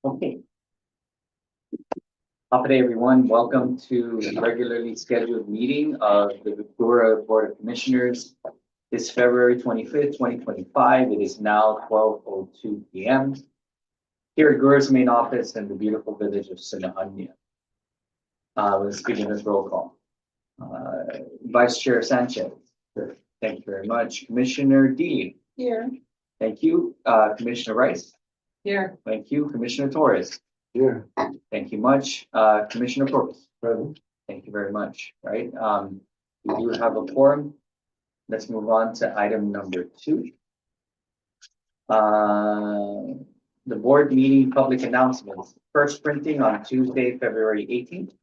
Okay. Top day, everyone. Welcome to the regularly scheduled meeting of the GHURA Board of Commissioners. It's February 25th, 2025. It is now 12:02 p.m. here at GHURA's main office in the beautiful village of Sinaanya. Let's begin this roll call. Vice Chair Sanchez. Thank you very much. Commissioner D. Here. Thank you. Commissioner Rice. Here. Thank you. Commissioner Torres. Here. Thank you much. Commissioner Forbes. Present. Thank you very much. Right. We do have a quorum. Let's move on to item number 2. The board meeting public announcements. First printing on Tuesday, February 18th.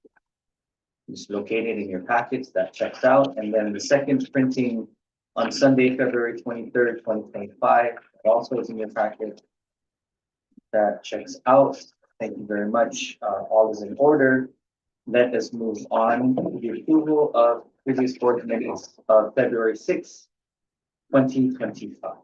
It's located in your packets. That checks out. And then the second printing on Sunday, February 23rd, 2025. That also is in your packet. That checks out. Thank you very much. All is in order. Let us move on to the approval of previous board minutes of February 6th, 2025.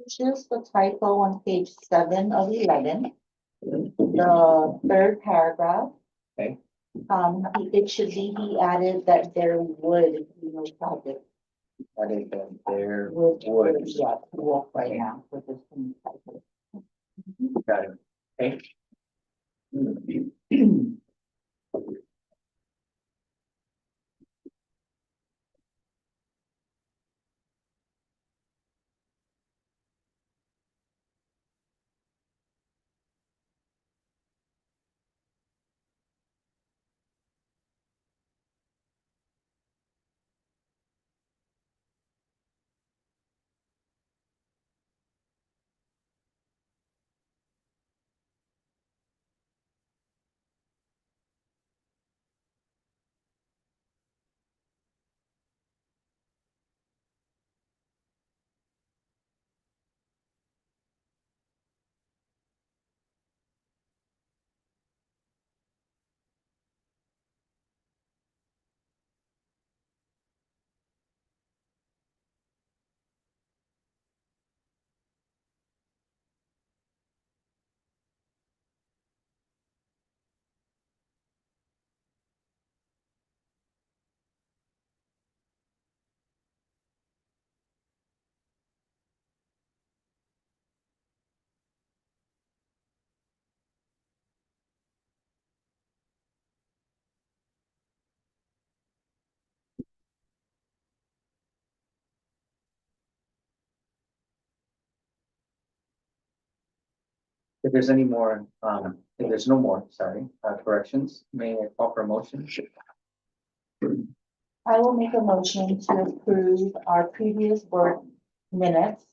Just the typo on page 7 of 11. The third paragraph. Okay. It should be, he added that there would be no project. That is there Would, would. yeah, to walk right now with this thing typo. Got it. Okay. If there's any more, if there's no more, sorry, corrections, may I call for a motion? I will make a motion to approve our previous board minutes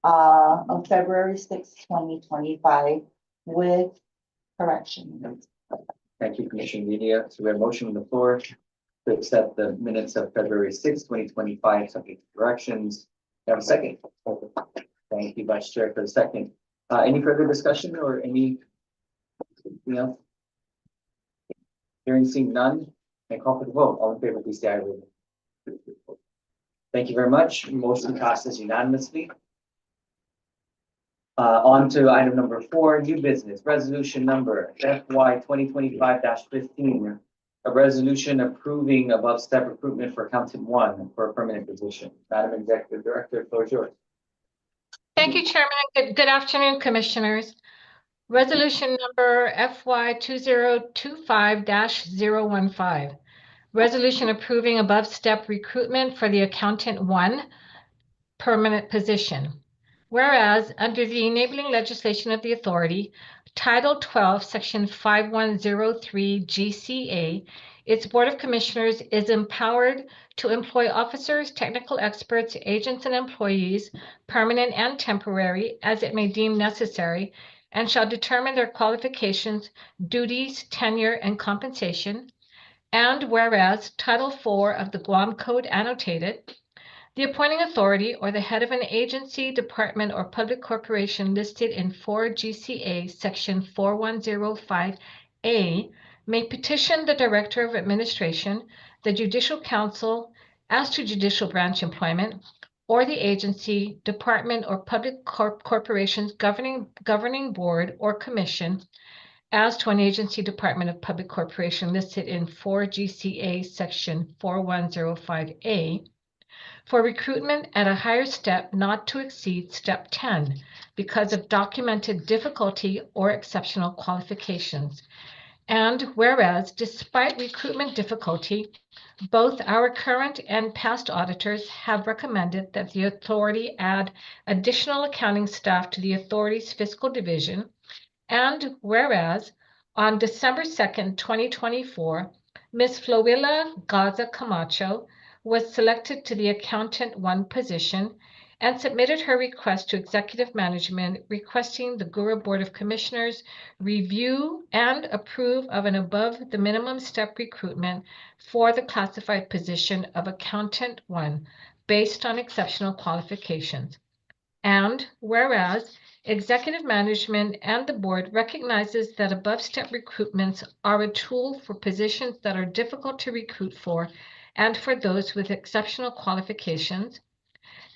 of February 6th, 2025 with corrections. Thank you, Commissioner Media. So we have a motion on the floor to accept the minutes of February 6th, 2025, subject to corrections. You have a second? Thank you, Vice Chair, for the second. Any further discussion or anything else? Hearing seeing none, I call for the vote. All in favor, please say aye. Thank you very much. Motion passes unanimously. On to item number 4, new business, resolution number FY 2025-15. A resolution approving above step recruitment for accountant 1 for a permanent position. Madam Executive Director, the floor is yours. Thank you, Chairman. Good afternoon, Commissioners. Resolution number FY 2025-015. Resolution approving above step recruitment for the accountant 1 permanent position. Whereas under the enabling legislation of the authority, Title 12, Section 5103 GCA, its Board of Commissioners is empowered to employ officers, technical experts, agents, and employees, permanent and temporary, as it may deem necessary, and shall determine their qualifications, duties, tenure, and compensation. And whereas Title 4 of the Guam Code annotated, the appointing authority or the head of an agency, department, or public corporation listed in 4 GCA Section 4105A may petition the Director of Administration, the Judicial Council, as to judicial branch employment, or the agency, department, or public corporation's governing board or commission as to an agency, department, of public corporation listed in 4 GCA Section 4105A for recruitment at a higher step not to exceed step 10 because of documented difficulty or exceptional qualifications. And whereas, despite recruitment difficulty, both our current and past auditors have recommended that the authority add additional accounting staff to the authority's fiscal division. And whereas, on December 2nd, 2024, Ms. Floella Gaza Camacho was selected to the Accountant 1 position and submitted her request to Executive Management requesting the GHURA Board of Commissioners review and approve of an above the minimum step recruitment for the classified position of Accountant 1 based on exceptional qualifications. And whereas Executive Management and the Board recognizes that above step recruitments are a tool for positions that are difficult to recruit for and for those with exceptional qualifications.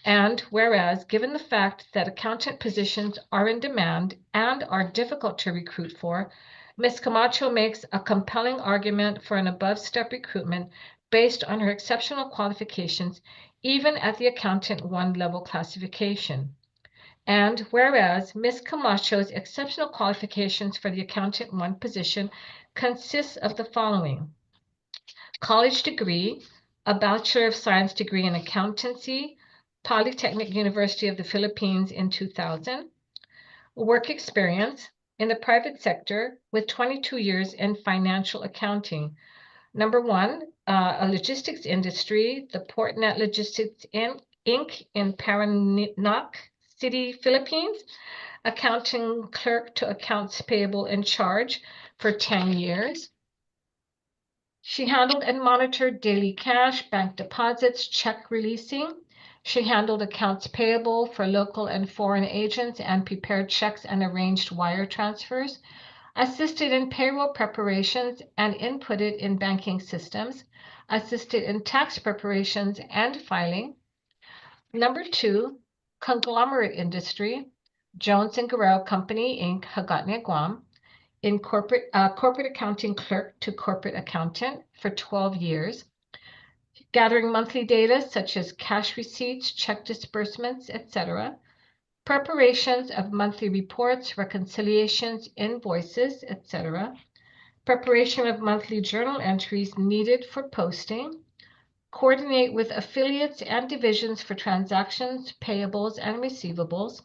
And whereas, given the fact that accountant positions are in demand and are difficult to recruit for, Ms. Camacho makes a compelling argument for an above step recruitment based on her exceptional qualifications, even at the Accountant 1 level classification. And whereas Ms. Camacho's exceptional qualifications for the Accountant 1 position consists of the following: college degree, a Bachelor of Science degree in Accountancy, Polytechnic University of the Philippines in 2000, work experience in the private sector with 22 years in financial accounting. Number 1, a logistics industry, the Portnet Logistics Inc. in Paranaque City, Philippines, accounting clerk to accounts payable in charge for 10 years. She handled and monitored daily cash, bank deposits, check releasing. She handled accounts payable for local and foreign agents and prepared checks and arranged wire transfers, assisted in payroll preparations and inputted in banking systems, assisted in tax preparations and filing. Number 2, conglomerate industry, Jones and Guerrero Company, Inc., Hagatna, Guam, in corporate accounting clerk to corporate accountant for 12 years, gathering monthly data such as cash receipts, check disbursements, etc., preparations of monthly reports, reconciliations, invoices, etc., preparation of monthly journal entries needed for posting, coordinate with affiliates and divisions for transactions, payables, and receivables,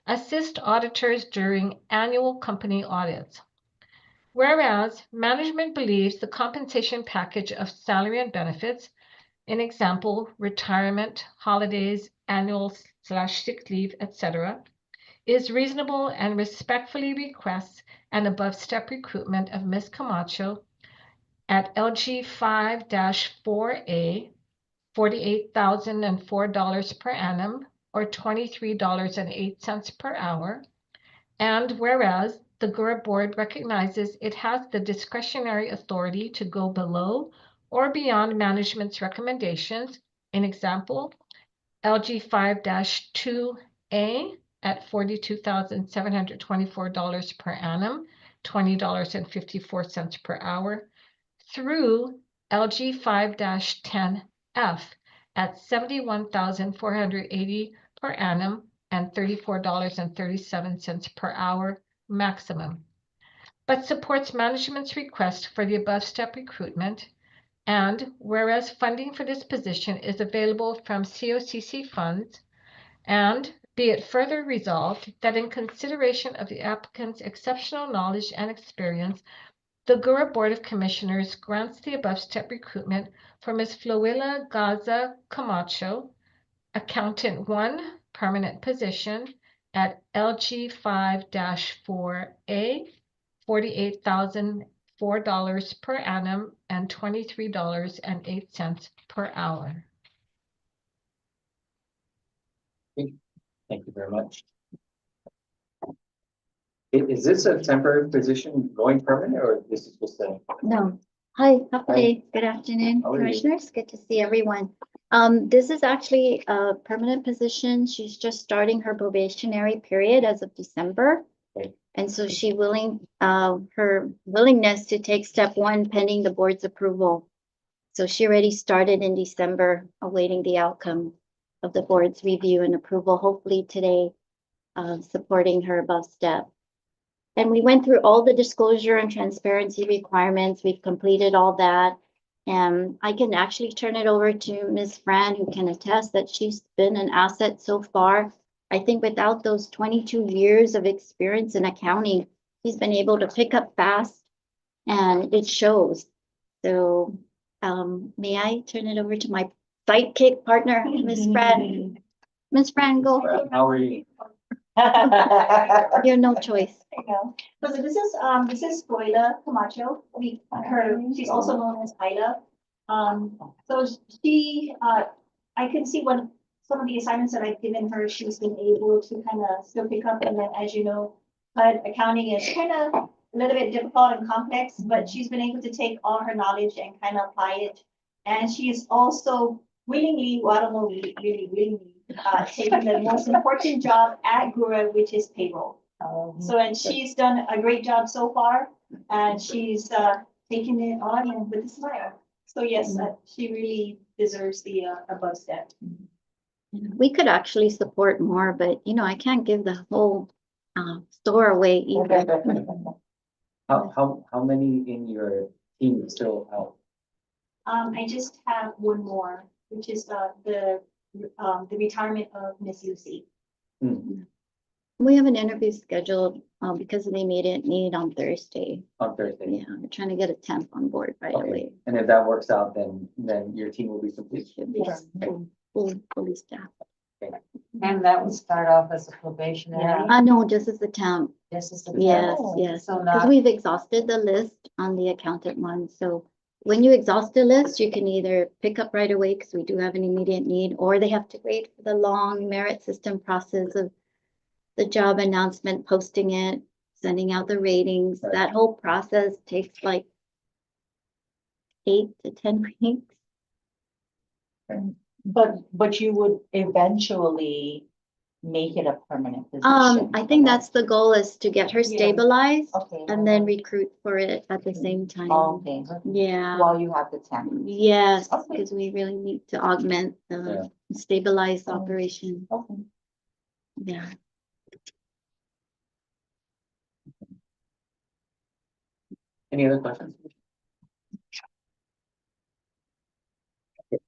assist auditors during annual company audits. Whereas management believes the compensation package of salary and benefits, in example, retirement, holidays, annual/sick leave, etc., is reasonable and respectfully requests an above step recruitment of Ms. Camacho at LG 5-4A, $48,004 per annum, or $23.08 per hour. And whereas the GHURA Board recognizes it has the discretionary authority to go below or beyond management's recommendations, in example, LG 5-2A at $42,724 per annum, $20.54 per hour, through LG 5-10F at $71,480 per annum and $34.37 per hour maximum, but supports management's request for the above step recruitment. And whereas funding for this position is available from COCC funds, and be it further resolved that in consideration of the applicant's exceptional knowledge and experience, the GHURA Board of Commissioners grants the above step recruitment for Ms. Floella Gaza Camacho, Accountant 1, permanent position at LG 5-4A, $48,004 per annum and $23.08 per hour. Thank you very much. Is this a temporary position going permanent, or this is just a? No. Hi, happy good afternoon, How are you? commissioners. Good to see everyone. This is actually a permanent position. She's just starting her probationary period as of December. Okay. And so her willingness to take step one pending the board's approval. So she already started in December, awaiting the outcome of the board's review and approval, hopefully today, supporting her above step. And we went through all the disclosure and transparency requirements. We've completed all that. And I can actually turn it over to Ms. Fran, who can attest that she's been an asset so far. I think without those 22 years of experience in accounting, she's been able to pick up fast and it shows. So may I turn it over to my sidekick partner, Ms. Fran? Ms. Fran, go. How are you? You have no choice. So this is Floella Camacho. She's also known as Isla. So she, I can see when some of the assignments that I've given her, she's been able to kind of still pick up. And then, as you know, accounting is kind of a little bit difficult and complex, but she's been able to take all her knowledge and kind of apply it. And she is also willingly, well, I don't know, really willingly, taking the most important job at GHURA, which is payroll. So, and she's done a great job so far, and she's taken it on with a smile. So yes, she really deserves the above step. We could actually support more, but I can't give the whole store away either. How many in your team are still out? I just have one more, which is the retirement of Miss Lucy. We have an interview scheduled because of the immediate need on Thursday. On Thursday. Yeah, we're trying to get a temp on board right Okay. away. And if that works out, then your team will be complete. Should be Yes. fully staffed. And that would start off as a probationary. No, just as a temp. This is the. Yes, Oh, yes. So Because not. we've exhausted the list on the accountant one. So when you exhaust the list, you can either pick up right away because we do have an immediate need, or they have to wait for the long merit system process of the job announcement, posting it, sending out the ratings. Right. That whole process takes like 8 to 10 weeks. But you would eventually make it a permanent position. I think that's the goal, is to get her Yeah. stabilized Okay. and then recruit for it at the same time. Okay. Yeah. While you have the temp. Yes, Okay. because we really need to augment the stabilized operation. Okay. Yeah. Any other questions? Okay.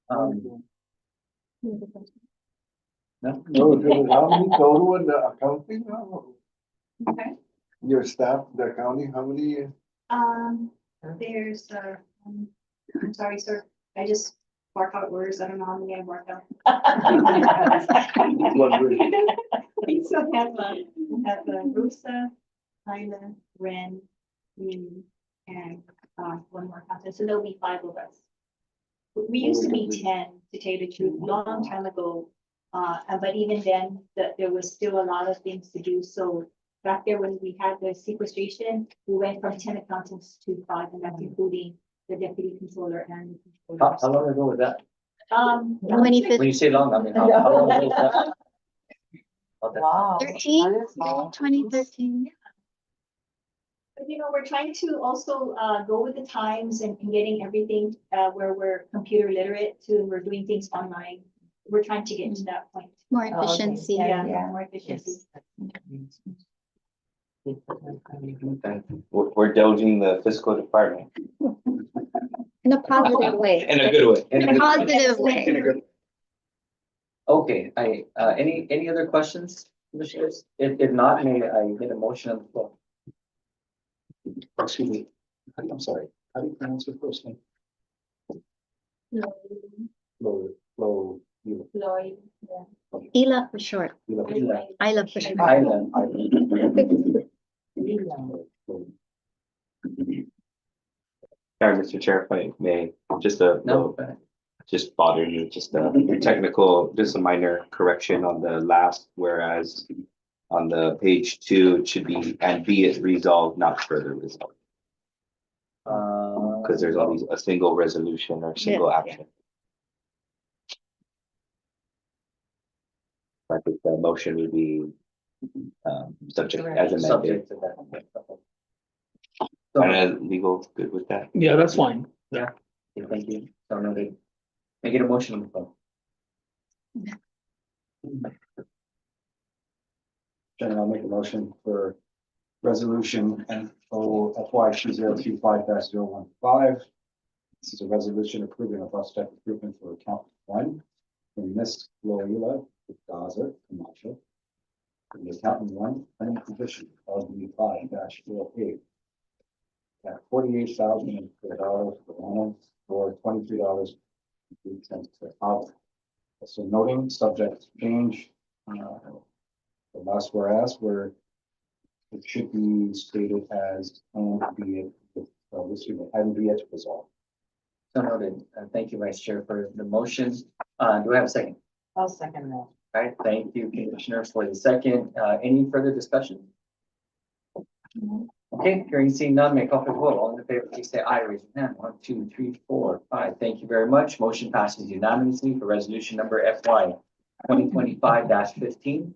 No? So how many total in the accounting now? Okay. Your staff, the accounting, how many? There's I'm sorry, sir. I just mark out words. I don't know how many I marked out. So we have Rusa, Hyla, Ren, me, and one more contest. So there'll be 5 of us. We used to be 10, to tell you the truth, long time ago. But even then, there was still a lot of things to do. So back there, when we had the sequestration, we went from 10 accountants to 5, and that's including the deputy controller and the controller. How long ago was that? When you 2015, say long, I mean, how long is that? Oh, that's- Wow. 13, That is long. 2013. But we're trying to also go with the times and getting everything where we're computer literate to, we're doing things online. We're trying to get to that point. More Oh, okay. efficiency. Yeah, more efficiency. We're dodging the fiscal department In a positive way. in a good way. In a positive way. Okay, any other questions, commissioners? If not, may I get a motion on the floor? Excuse me, I'm sorry, how do you pronounce your first name? Flo, you. Lloyd, Ela for short. Ila. Isla for short. Island. Sorry, Mr. Chair, if I may, just No, just bothering you, just a technical, just a minor correction on the last, whereas on the page 2, it should be, and be it resolved, not further resolved, because there's always a single resolution or single action. I think the motion would be subject as amended. subject to that. And legal good with that? Yeah, that's fine. Okay, thank you. So noted. May I get a motion on the floor? Then I'll make a motion for resolution FY 2025-015. This is a resolution approving a bus step improvement for account 1 from Miss Loyola Gaza Camacho. The accountant 1, planning position LB 5-08. At $48,004 per annum or $23.03 per hour. So noting subject to change, the last whereas where it should be stated as and be it resolved. So noted. Thank you, Vice Chair, for the motion. Do I have a second? I'll second that. All right, thank you, Commissioner, for the second. Any further discussion? Okay, hearing seen none, may I call for the vote. All in favor, please say aye. Raise your hand. 1, 2, 3, 4, 5. Thank you very much. Motion passes unanimously for resolution number FY 2025-15.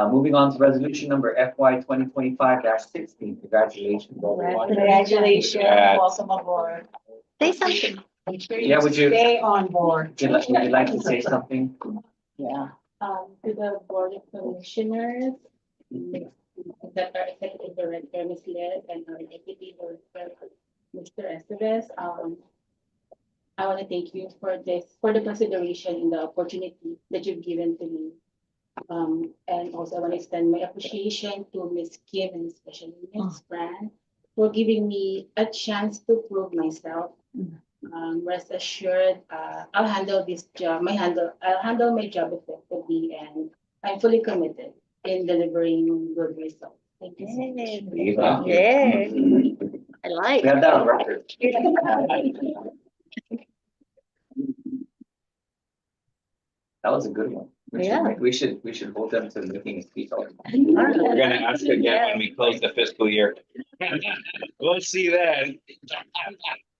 Moving on to resolution number FY 2025-16. Congratulations, everyone. Congratulations, Congrats. welcome aboard. Say something. Yeah, would you, Stay on board. would you like to say something? Yeah. To the Board of Commissioners, that our Executive Director, Ms. Liz, and our Deputy Director, Mr. Estevez. I want to thank you for the consideration and the opportunity that you've given to me. And also I want to extend my appreciation to Ms. Kim and especially Ms. Fran for giving me a chance to prove myself. Rest assured, I'll handle this job. I'll handle my job effectively, and I'm fully committed in delivering good results. Thank you so much. Yeah. I like. We have that on record. That was a good one. We should hold them to making a speech. We're gonna ask again when we close the fiscal year. We'll see then.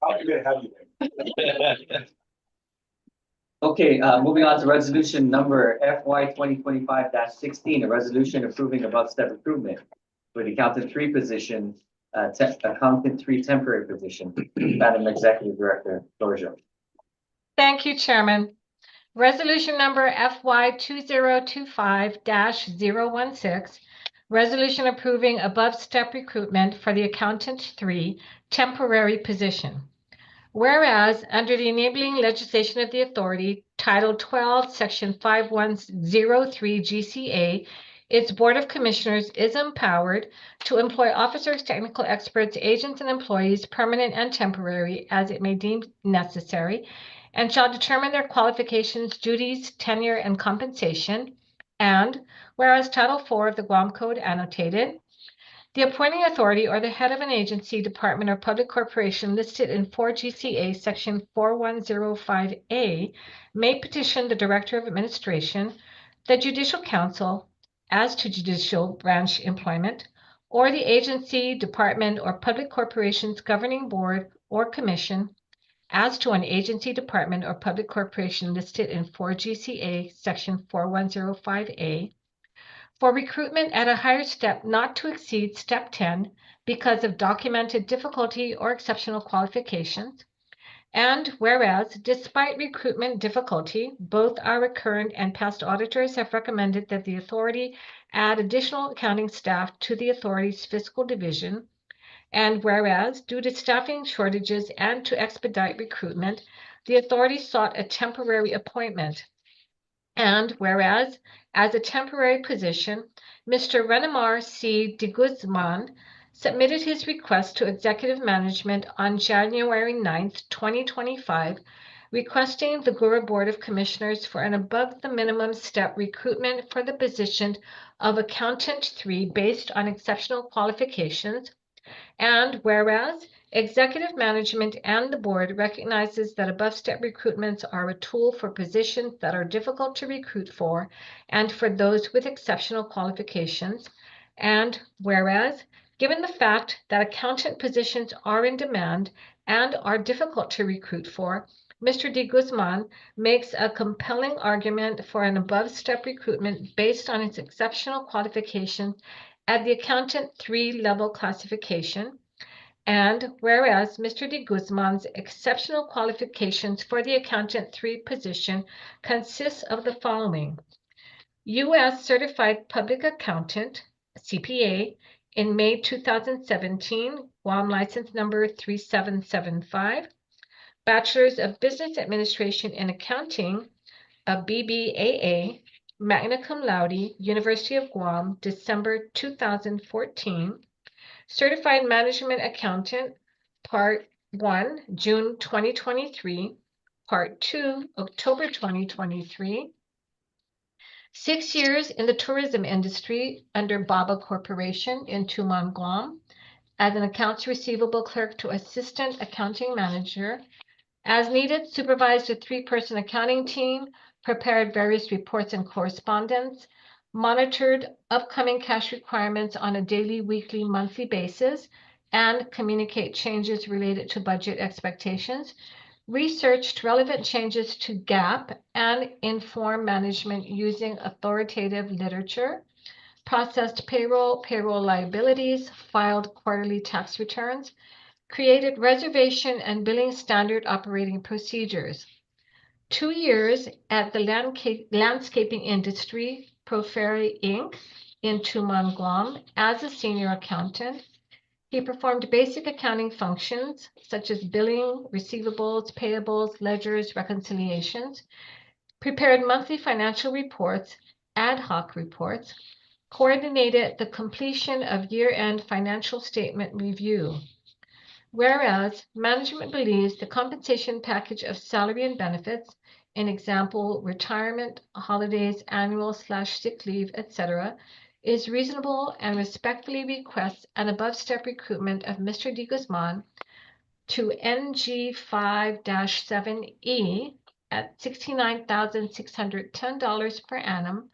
I'll be happy. Okay, moving on to resolution number FY 2025-16, a resolution approving above step recruitment for the accountant 3 position, accountant 3 temporary position. Madam Executive Director, Georgia. Thank you, Chairman. Resolution number FY 2025-016, resolution approving above step recruitment for the accountant 3 temporary position. Whereas under the enabling legislation of the authority, Title 12, Section 5103 GCA, its Board of Commissioners is empowered to employ officers, technical experts, agents, and employees, permanent and temporary, as it may deem necessary, and shall determine their qualifications, duties, tenure, and compensation. And whereas Title 4 of the Guam Code annotated, the appointing authority or the head of an agency, department, or public corporation listed in 4 GCA Section 4105A may petition the Director of Administration, the Judicial Council, as to judicial branch employment, or the agency, department, or public corporation's governing board or commission, as to an agency, department, or public corporation listed in 4 GCA Section 4105A for recruitment at a higher step not to exceed step 10 because of documented difficulty or exceptional qualifications. And whereas, despite recruitment difficulty, both our current and past auditors have recommended that the authority add additional accounting staff to the authority's fiscal division. And whereas, due to staffing shortages and to expedite recruitment, the authority sought a temporary appointment. And whereas, as a temporary position, Mr. Renamar C. de Guzman submitted his request to Executive Management on January 9th, 2025, requesting the GHURA Board of Commissioners for an above the minimum step recruitment for the position of Accountant 3 based on exceptional qualifications. And whereas Executive Management and the Board recognizes that above step recruitments are a tool for positions that are difficult to recruit for and for those with exceptional qualifications. And whereas, given the fact that accountant positions are in demand and are difficult to recruit for, Mr. de Guzman makes a compelling argument for an above step recruitment based on his exceptional qualifications at the Accountant 3 level classification. And whereas Mr. de Guzman's exceptional qualifications for the Accountant 3 position consists of the following: U.S. Certified Public Accountant, CPA, in May 2017, Guam license number 3775, Bachelor's of Business Administration in Accounting, a BBAA, magna cum laude, University of Guam, December 2014, Certified Management Accountant, Part 1, June 2023, Part 2, October 2023, 6 years in the tourism industry under BABA Corporation in Tumon, Guam, as an accounts receivable clerk to assistant accounting manager. As needed, supervised a 3-person accounting team, prepared various reports and correspondence, monitored upcoming cash requirements on a daily, weekly, monthly basis, and communicate changes related to budget expectations, researched relevant changes to GAAP and inform management using authoritative literature, processed payroll liabilities, filed quarterly tax returns, created reservation and billing standard operating procedures. 2 years at the landscaping industry, Proferi Inc. in Tumon, Guam, as a senior accountant. He performed basic accounting functions such as billing, receivables, payables, ledgers, reconciliations, prepared monthly financial reports, ad hoc reports, coordinated the completion of year-end financial statement review. Whereas management believes the compensation package of salary and benefits, in example, retirement, holidays, annual/sick leave, etc., is reasonable and respectfully requests an above-step recruitment of Mr. de Guzman to NG 5-7E at $69,610 per annum,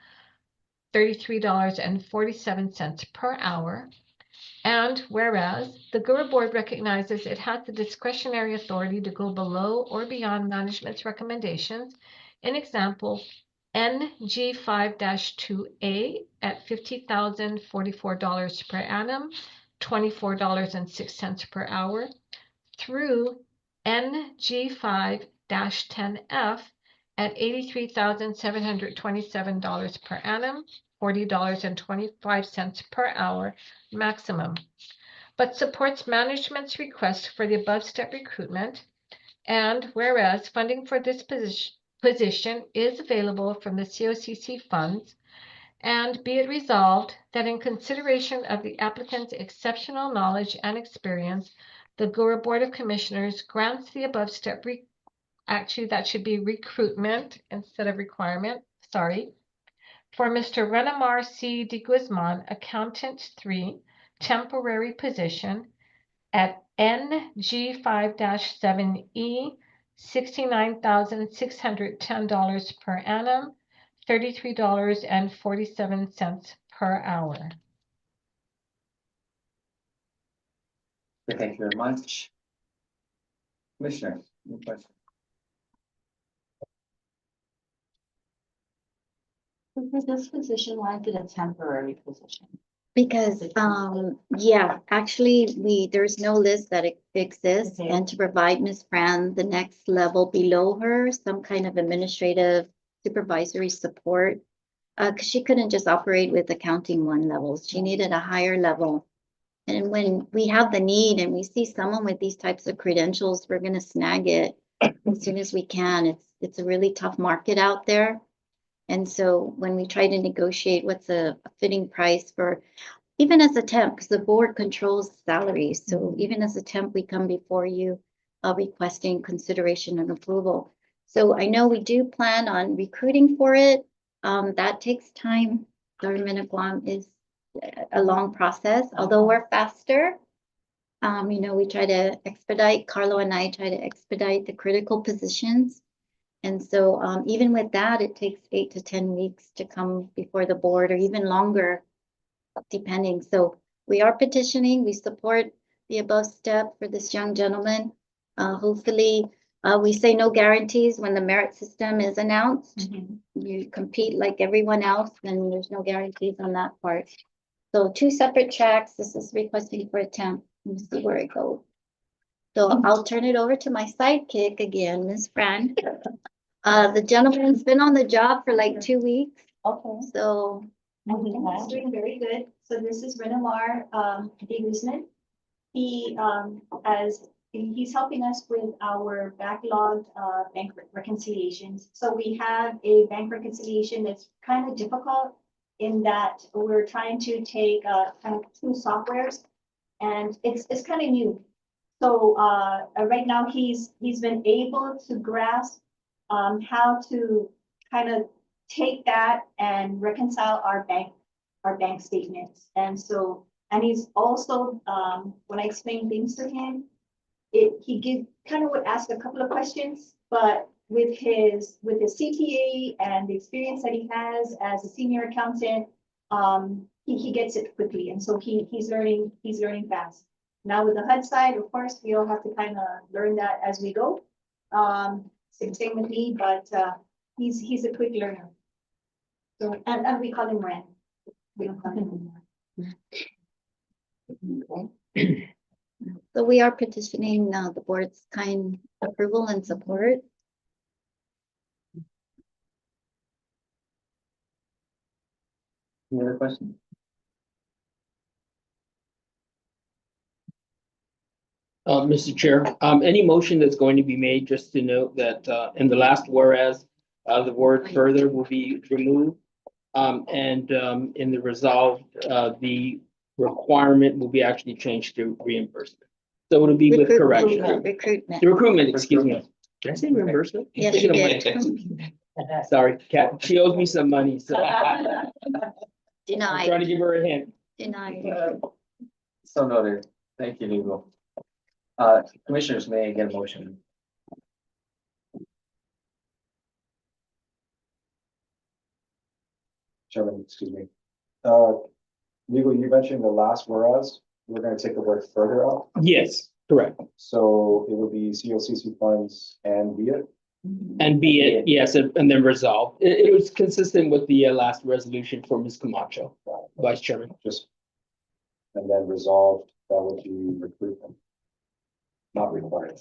$33.47 per hour. And whereas the GHURA Board recognizes it has the discretionary authority to go below or beyond management's recommendations, in example, NG 5-2A at $50,044 per annum, $24.06 per hour, through NG 5-10F at $83,727 per annum, $40.25 per hour maximum, but supports management's request for the above step recruitment. And whereas funding for this position is available from the COCC funds, and be it resolved that in consideration of the applicant's exceptional knowledge and experience, the GHURA Board of Commissioners grants the above step actually that should be recruitment instead of requirement, sorry, for Mr. Renamar C. de Guzman, Accountant 3, temporary position at NG 5-7E, $69,610 per annum, $33.47 per hour. Thank you very much. Commissioners, Any questions? So for this position, why is it a temporary position? Because, yeah, actually, there's no list that exists, Okay. and to provide Ms. Fran the next level below her, some kind of administrative supervisory support. Because she couldn't just operate with accounting one levels, she needed a higher level. And when we have the need and we see someone with these types of credentials, we're gonna snag it as soon as we can. It's a really tough market out there. And so when we try to negotiate what's a fitting price for, even as a temp, because the board controls salaries. So even as a temp, we come before you requesting consideration and approval. So I know we do plan on recruiting for it. That takes time. Government of Guam is a long process, although we're faster. We try to expedite, Carlo and I try to expedite the critical positions. And so even with that, it takes 8 to 10 weeks to come before the board, or even longer, depending. So we are petitioning, we support the above step for this young gentleman. Hopefully, we say no guarantees when the merit system is announced. You compete like everyone else, and there's no guarantees on that part. So 2 separate tracks. This is requesting for a temp. We'll see where it goes. So I'll turn it over to my sidekick again, Ms. Fran. The gentleman's been on the job for like 2 weeks, Okay. so. He's doing very good. So this is Renewal, Guzman. He's helping us with our backlogged, bank reconciliations. So we have a bank reconciliation that's kind of difficult in that we're trying to take, kind of 2 softwares, and it's kind of new. So, right now he's been able to grasp, how to kind of take that and reconcile our bank statements. And so, and he's also, when I explain things to him, he kind of would ask a couple of questions, but with his CPA and the experience that he has as a senior accountant, he gets it quickly. And so he's learning fast. Now with the HUD side, of course, we all have to kind of learn that as we go. Same with me, but he's a quick learner. So, and we call him Ren. We don't call him Okay. So we are petitioning the board's kind approval and support. Any other questions? Mr. Chair, any motion that's going to be made, just to note that, in the last whereas, the word further will be removed. And in the resolved, the requirement will be actually changed to reimbursement. So it'll be with correction. Recruitment. The recruitment, excuse me. Did I say reimbursement? Yes, you did. Sorry, Kat, she owes me some money, so I'm trying Denied, to give her a hint. denied. So noted. Thank you, Lugo. Commissioners, may I get a motion? Chairman, excuse me. Legal, you mentioned the last whereas, we're gonna take the word further out, Yes, correct. so it would be COCC funds and be it. And be it, yes, and then resolve. It was consistent with the last resolution for Ms. Camacho, Vice Chairman. Just. And then resolved, that would be recruitment. Not required.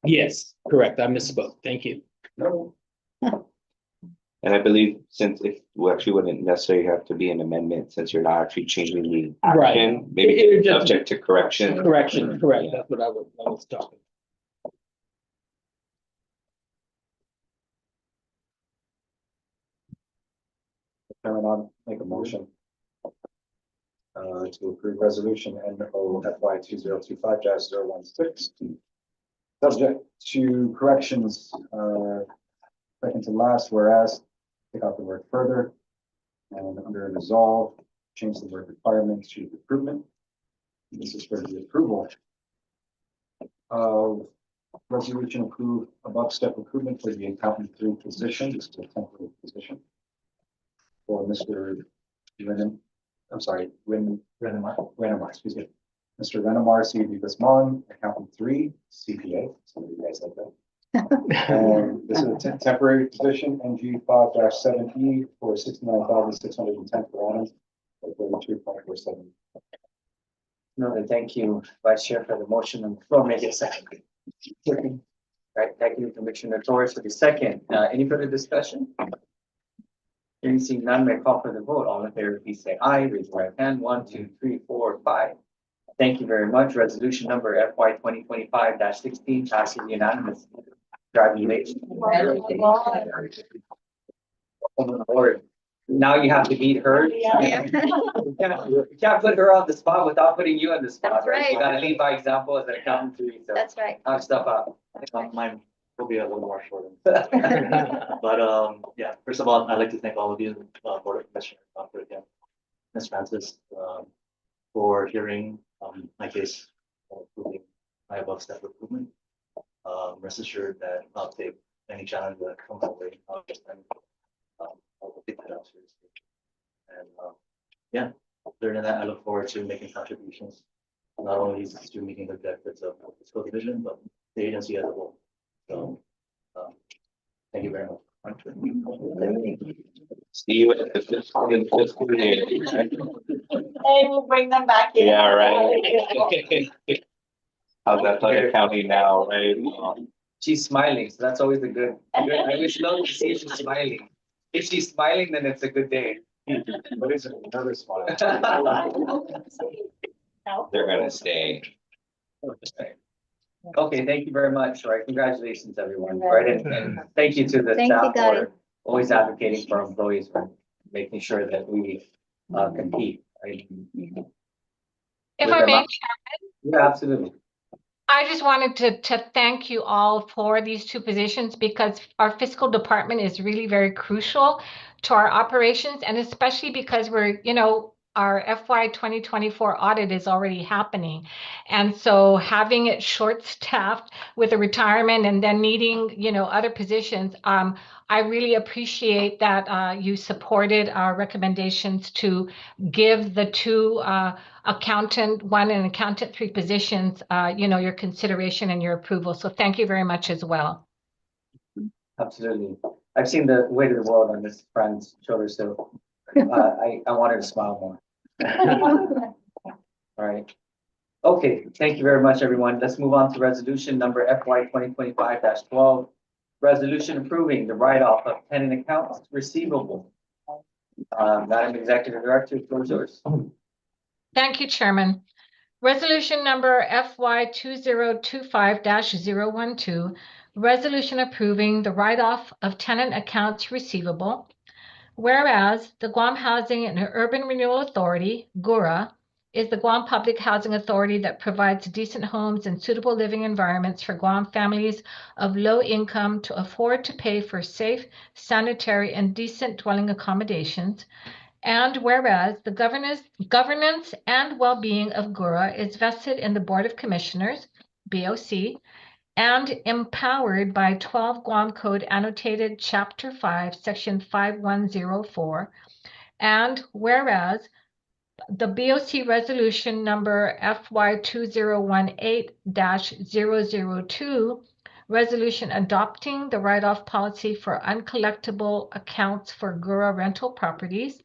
Yes, correct. I misspoke. Thank you. No. And I believe since we actually wouldn't necessarily have to be an amendment, since you're not actually changing the Right. action, maybe It would just- subject to correction. Correction, correct. That's what I was talking. Chairman, I'll make a motion. To approve resolution NO FY 2025-016. Subject to corrections, second to last, whereas, take out the word further. And under resolve, change the word requirements to recruitment. This is for the approval of resolution approve above step recruitment for the accountant 3 position. This is a temporary position. For Mr. Renham, I'm sorry, Renham, excuse me. Mr. Moresby, accountant 3, CPA, some of you guys like that. And this is a temporary position, NG 5-7E for 69,610 per annum, or 32.47. No, then thank you, Vice Chair, for the motion on the floor. Make it second. Right, thank you, Commissioner Torres, for the second. Any further discussion? Hearing seen none, may I call for the vote. All in favor, please say aye. Raise your right hand. 1, 2, 3, 4, 5. Thank you very much. Resolution number FY 2025-16 passes unanimously. Congratulations. Lord, now you have to meet her. Yeah. You can't put her on the spot without putting you on the spot, That's right? You right. gotta lead by example as an accountant too, so That's right. knock stuff out. Mine will be a little more short. But yeah, first of all, I'd like to thank all of you, Board of Commissioners, again, Ms. Francis, for hearing my case, approving my above step recruitment. Rest assured that I'll take any challenge that comes my way. I'll take that out seriously. And yeah, other than that, I look forward to making contributions, not only to meeting the objectives of the fiscal division, but the agency as a whole. So, thank you very much. See you at the fiscal year. Hey, we'll bring them back in. Yeah, right. How's that like county now, right? She's smiling, so that's always a good, I wish love to see if she's smiling. If she's smiling, then it's a good day. What is it? Nervous smile. They're gonna stay. Okay, thank you very much. All right, congratulations, everyone. All right, and thank you to the Thank you, staff guys. for always advocating for our employees, for making sure that we compete, right? If With I them may, up. Yeah, absolutely. I just wanted to thank you all for these two positions because our fiscal department is really very crucial to our operations, and especially because we're, our FY 2024 audit is already happening. And so having it short-staffed with a retirement and then needing, other positions, I really appreciate that you supported our recommendations to give the two accountant 1 and accountant 3 positions, your consideration and your approval. So thank you very much as well. Absolutely. I've seen the weight of the world on Ms. Fran's shoulders, so I want her to smile more. All right. Okay, thank you very much, everyone. Let's move on to resolution number FY 2025-12. Resolution approving the write-off of tenant accounts receivable. Madam Executive Director, the floor is yours. Thank you, Chairman. Resolution number FY 2025-012, resolution approving the write-off of tenant accounts receivable. Whereas the Guam Housing and Urban Renewal Authority, GHURA, is the Guam Public Housing Authority that provides decent homes and suitable living environments for Guam families of low income to afford to pay for safe, sanitary, and decent dwelling accommodations. And whereas the governance and well-being of GHURA is vested in the Board of Commissioners, BOC, and empowered by 12 Guam Code annotated Chapter 5, Section 5104. And whereas the BOC resolution number FY 2018-002, resolution adopting the write-off policy for uncollectible accounts for GHURA rental properties.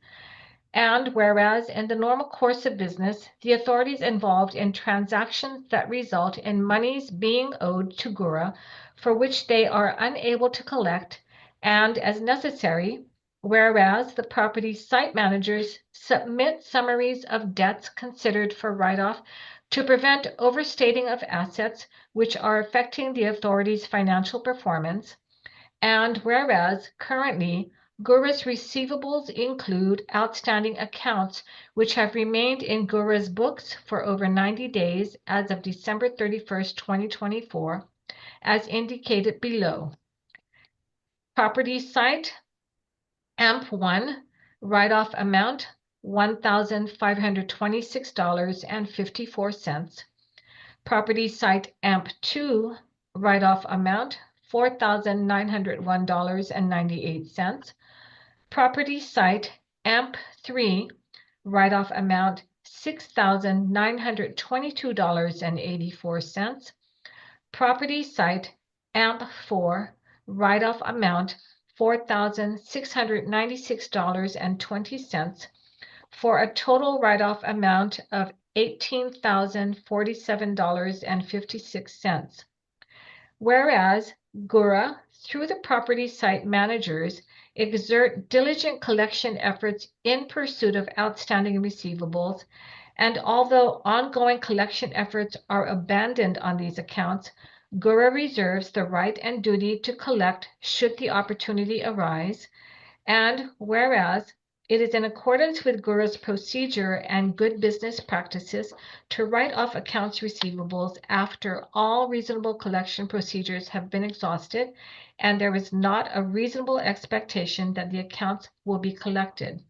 And whereas in the normal course of business, the authorities involved in transactions that result in monies being owed to GHURA for which they are unable to collect, and as necessary, whereas the property site managers submit summaries of debts considered for write-off to prevent overstating of assets which are affecting the authority's financial performance, and whereas currently GHURA's receivables include outstanding accounts which have remained in GHURA's books for over 90 days as of December 31st, 2024, as indicated below. Property site AMP1, write-off amount $1,526.54. Property site AMP2, write-off amount $4,901.98. Property site AMP3, write-off amount $6,922.84. Property site AMP4 write-off amount $4,696.20 for a total write-off amount of $18,047.56. Whereas GURA, through the property site managers, exert diligent collection efforts in pursuit of outstanding receivables, and although ongoing collection efforts are abandoned on these accounts, GURA reserves the right and duty to collect should the opportunity arise. And whereas it is in accordance with GURA's procedure and good business practices to write off accounts receivables after all reasonable collection procedures have been exhausted, and there is not a reasonable expectation that the accounts will be collected.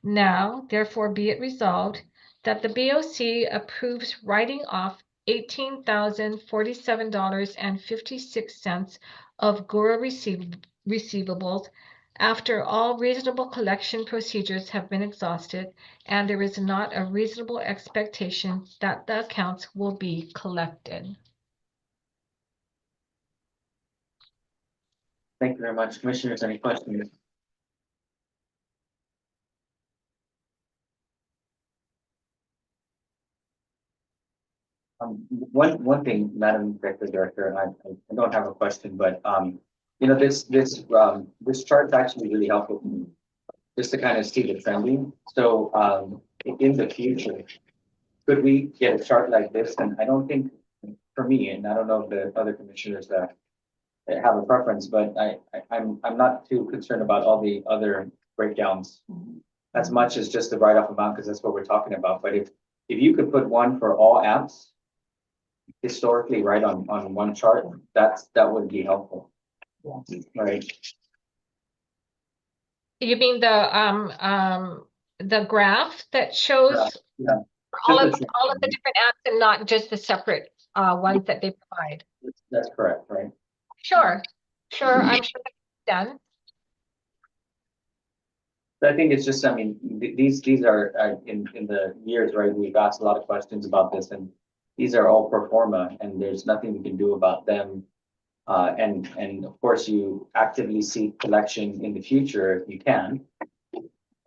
Now, therefore, be it resolved that the BOC approves writing off $18,047.56 of GURA receivables after all reasonable collection procedures have been exhausted, and there is not a reasonable expectation that the accounts will be collected. Thank you very much. Commissioners, any questions? One thing, Madam Executive Director, and I don't have a question, but, you know, this chart is actually really helpful for me, just to kind of see the trending. So, in the future, could we get a chart like this? And I don't think, for me, and I don't know if the other commissioners that have a preference, but I'm not too concerned about all the other breakdowns as much as just the write-off amount, because that's what we're talking about. But if you could put one for all apps historically right on one chart, that would be helpful. Right. You mean the graph that shows Yeah. all of the different apps and not just the separate ones that they provide? That's correct, right? Sure, I'm sure that's done. But I think it's just, I mean, these are in the years, right? We've asked a lot of questions about this, and these are all pro forma, and there's nothing we can do about them. And of course, you actively seek collection in the future if you can.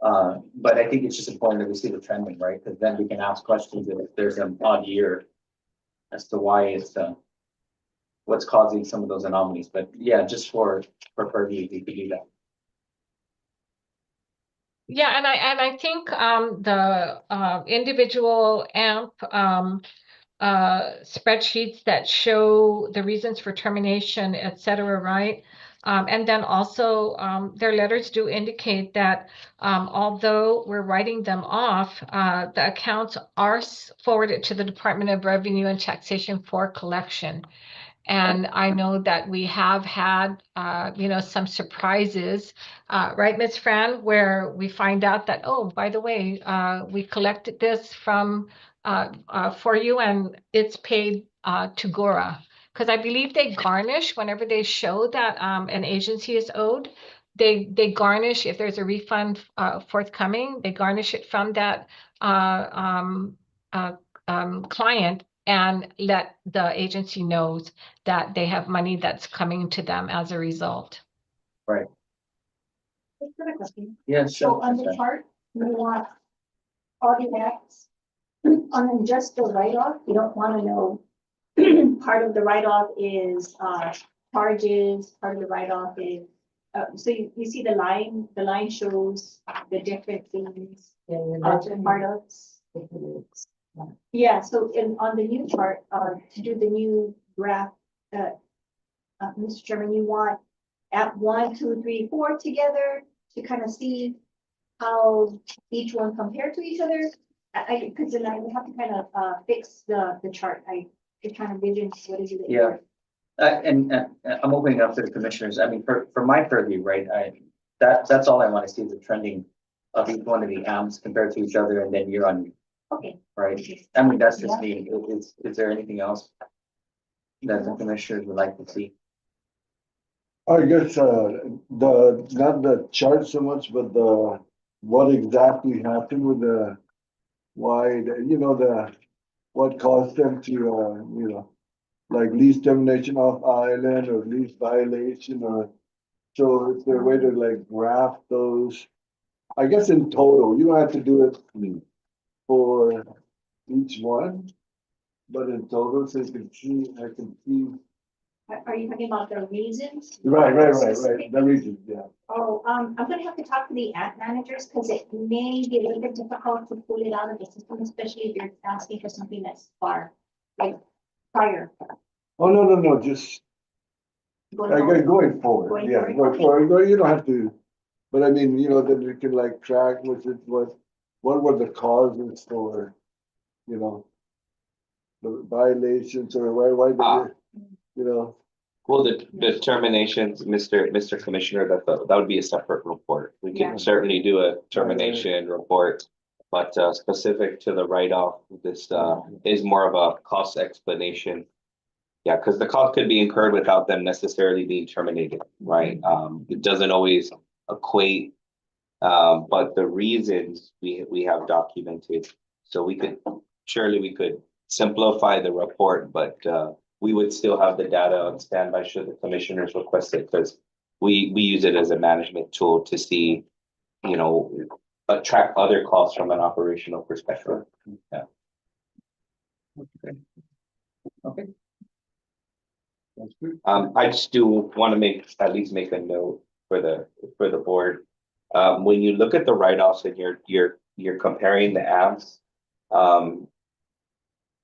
But I think it's just important that we see the trending, right? Because then we can ask questions if there's an odd year as to why it's what's causing some of those anomalies. But yeah, just for purview, we could do that. Yeah, and I think the individual AMP spreadsheets that show the reasons for termination, et cetera, right? And then also their letters do indicate that although we're writing them off, the accounts are forwarded to the Department of Revenue and Taxation for collection. And I know that we have had, you know, some surprises, right, Ms. Fran, where we find out that, oh, by the way, we collected this from for you, and it's paid to GURA. Because I believe they garnish whenever they show that an agency is owed. They garnish if there's a refund forthcoming. They garnish it from that client and let the agency knows that they have money that's coming to them as a result. Right. Just got a question. Yeah, So sure. on the chart, you want all the acts on just the write-off. You don't want to know part of the write-off is charges, part of the write-off is so you see the line shows the different things part of. Yeah, so on the new chart, to do the new graph, Mr. Chairman, you want at 1, 2, 3, 4 together to kind of see how each one compared to each other. Because then I would have to kind of fix the chart. I just trying to vision what is it. Yeah. And I'm opening up to the commissioners. I mean, for my purview, right? That's all I want to see, the trending of each one of the AMPs compared to each other, and then year on year. Okay. Right. I mean, that's just me. Is there anything else that the commissioners would like to see? I guess, not the chart so much, but what exactly happened with why, what caused them to, like lease termination off island or lease violation or, so is there a way to like graph those? I guess in total, you don't have to do it for each one, but in total, so you can see, I can see. Are you talking about the reasons? Right, the region, yeah. Oh, I'm gonna have to talk to the ad managers, because it may be a little bit difficult to pull it out of the system, especially if you're asking for something that's far, like prior. Oh, no, just, Going I forward. guess going forward, Going yeah, forward, going okay. forward, you don't have to, but I mean, then you can like track what were the causes for, the violations or why did it, Well, the determinations, Mr. Commissioner, that would be a separate report. We Yeah. can certainly do a termination report. But specific to the write-off, this is more of a cost explanation. Yeah, because the cost could be incurred without them necessarily being terminated, right? It doesn't always equate. But the reasons we have documented, so we could simplify the report, but we would still have the data on standby should the commissioners request it, because we use it as a management tool to see, track other costs from an operational perspective. Yeah. Okay. that's good. I just do want to at least make a note for the board. When you look at the write-offs and you're comparing the apps,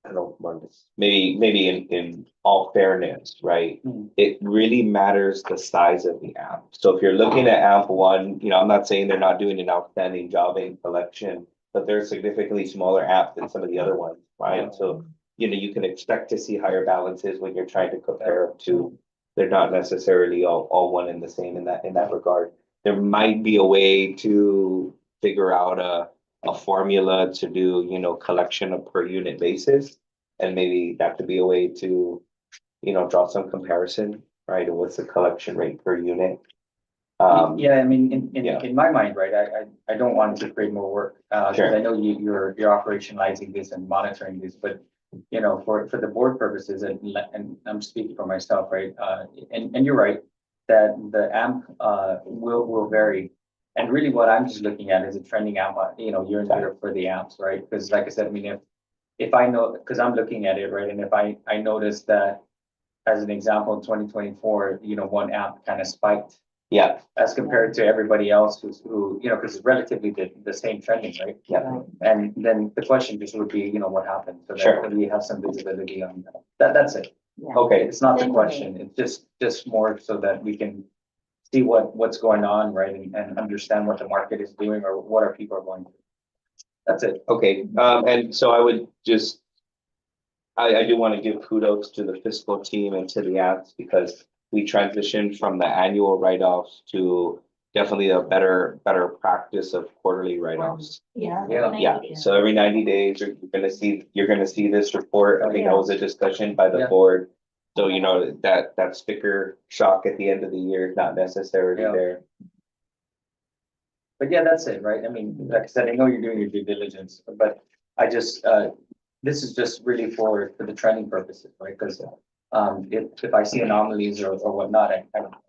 I don't want this, maybe in all fairness, right? It really matters the size of the app. So if you're looking at app one, I'm not saying they're not doing an outstanding job in collection, but they're a significantly smaller app than some of the other ones, right? So, you can expect to see higher balances when you're trying to compare them to. They're not necessarily all one and the same in that regard. There might be a way to figure out a formula to do, collection of per unit basis. And maybe that could be a way to, draw some comparison, right? And what's the collection rate per unit? Yeah, I mean, yeah. in my mind, right, I don't want to create more work. Because Sure. I know you're operationalizing this and monitoring this, but for the board purposes, and I'm speaking for myself, right? And you're right, that the AMP will vary. And really what I'm just looking at is a trending AMP, year in year for the AMPs, right? Because like I said, I mean, if I know, because I'm looking at it, right, and if I notice that, as an example, in 2024, one AMP kind of spiked Yeah, as compared to everybody else who, because it's relatively the same trending, right? yeah, And then the question just would be, what happened? So Sure. that we have some visibility on that. That's it. okay, It's not the Same question. It's just more so that we can see what's going on, right? And understand what the market is doing or what our people are going through. That's it. okay. And so I would just, I do want to give kudos to the fiscal team and to the apps, because we transitioned from the annual write-offs to definitely a better practice of quarterly write-offs. Yeah. Yeah, so every 90 days, you're gonna see this report. I think that was a discussion by the Yeah. board. So, that sticker shock at the end of the year is not necessarily Yeah. there. But yeah, that's it, right? I mean, like I said, I know you're doing your due diligence, but I just, this is just really for the training purposes, right? Because if I see anomalies or whatnot,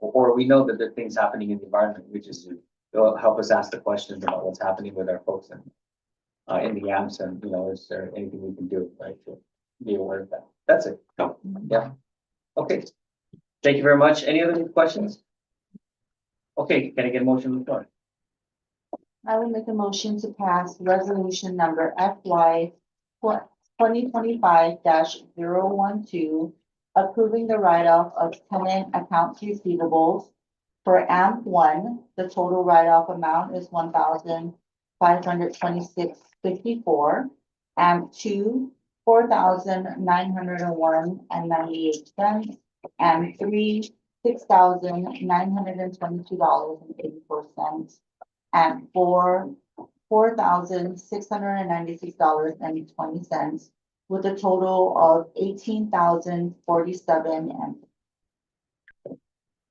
or we know that there are things happening in the environment, which is, it'll help us ask the questions about what's happening with our folks and in the AMPS, and is there anything we can do, right, to be aware of that? That's it. No. Yeah. Okay. Thank you very much. Any other questions? Okay, can I get a motion on the floor? I will make a motion to pass resolution number FY 2025-012, approving the write-off of tenant accounts receivables. For AMP one, the total write-off amount is $1,526.54. AMP two, $4,901.98. And three, $6,922.84. And $4,696.20, with a total of $18,047. And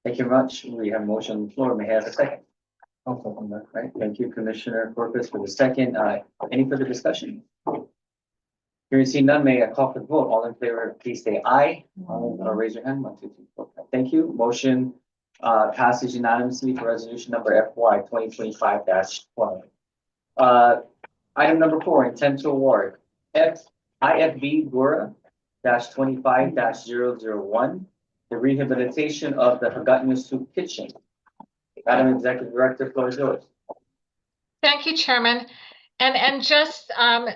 Thank you very much. We have a motion on the floor. May I have a second? I'll second that, right? Thank you, Commissioner Corpus, for the second. Any further discussion? Hearing seen none, may I call for the vote? All in favor, please say aye. Or raise your hand. 1, 2, 3, 4, 5. Thank you. Motion passes unanimously for resolution number FY 2025-20. Item number 4, intent to award IFB GHURA -25-001, the rehabilitation of the Hagatna Soup Kitchen. Madam Executive Director, floor is yours. Thank you, Chairman. And just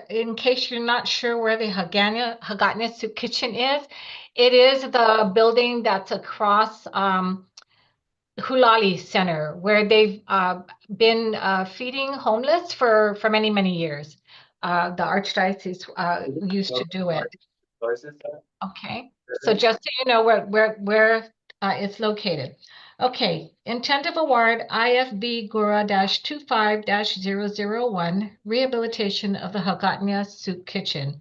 in case you're not sure where the Hagatna Soup Kitchen is, it is the building that's across Hulali Center, where they've been feeding homeless for many, many years. The Archdiocese used to do it. Okay, so just so you know where it's located. Okay, intent of award IFB GHURA -25-001, rehabilitation of the Hagatna Soup Kitchen.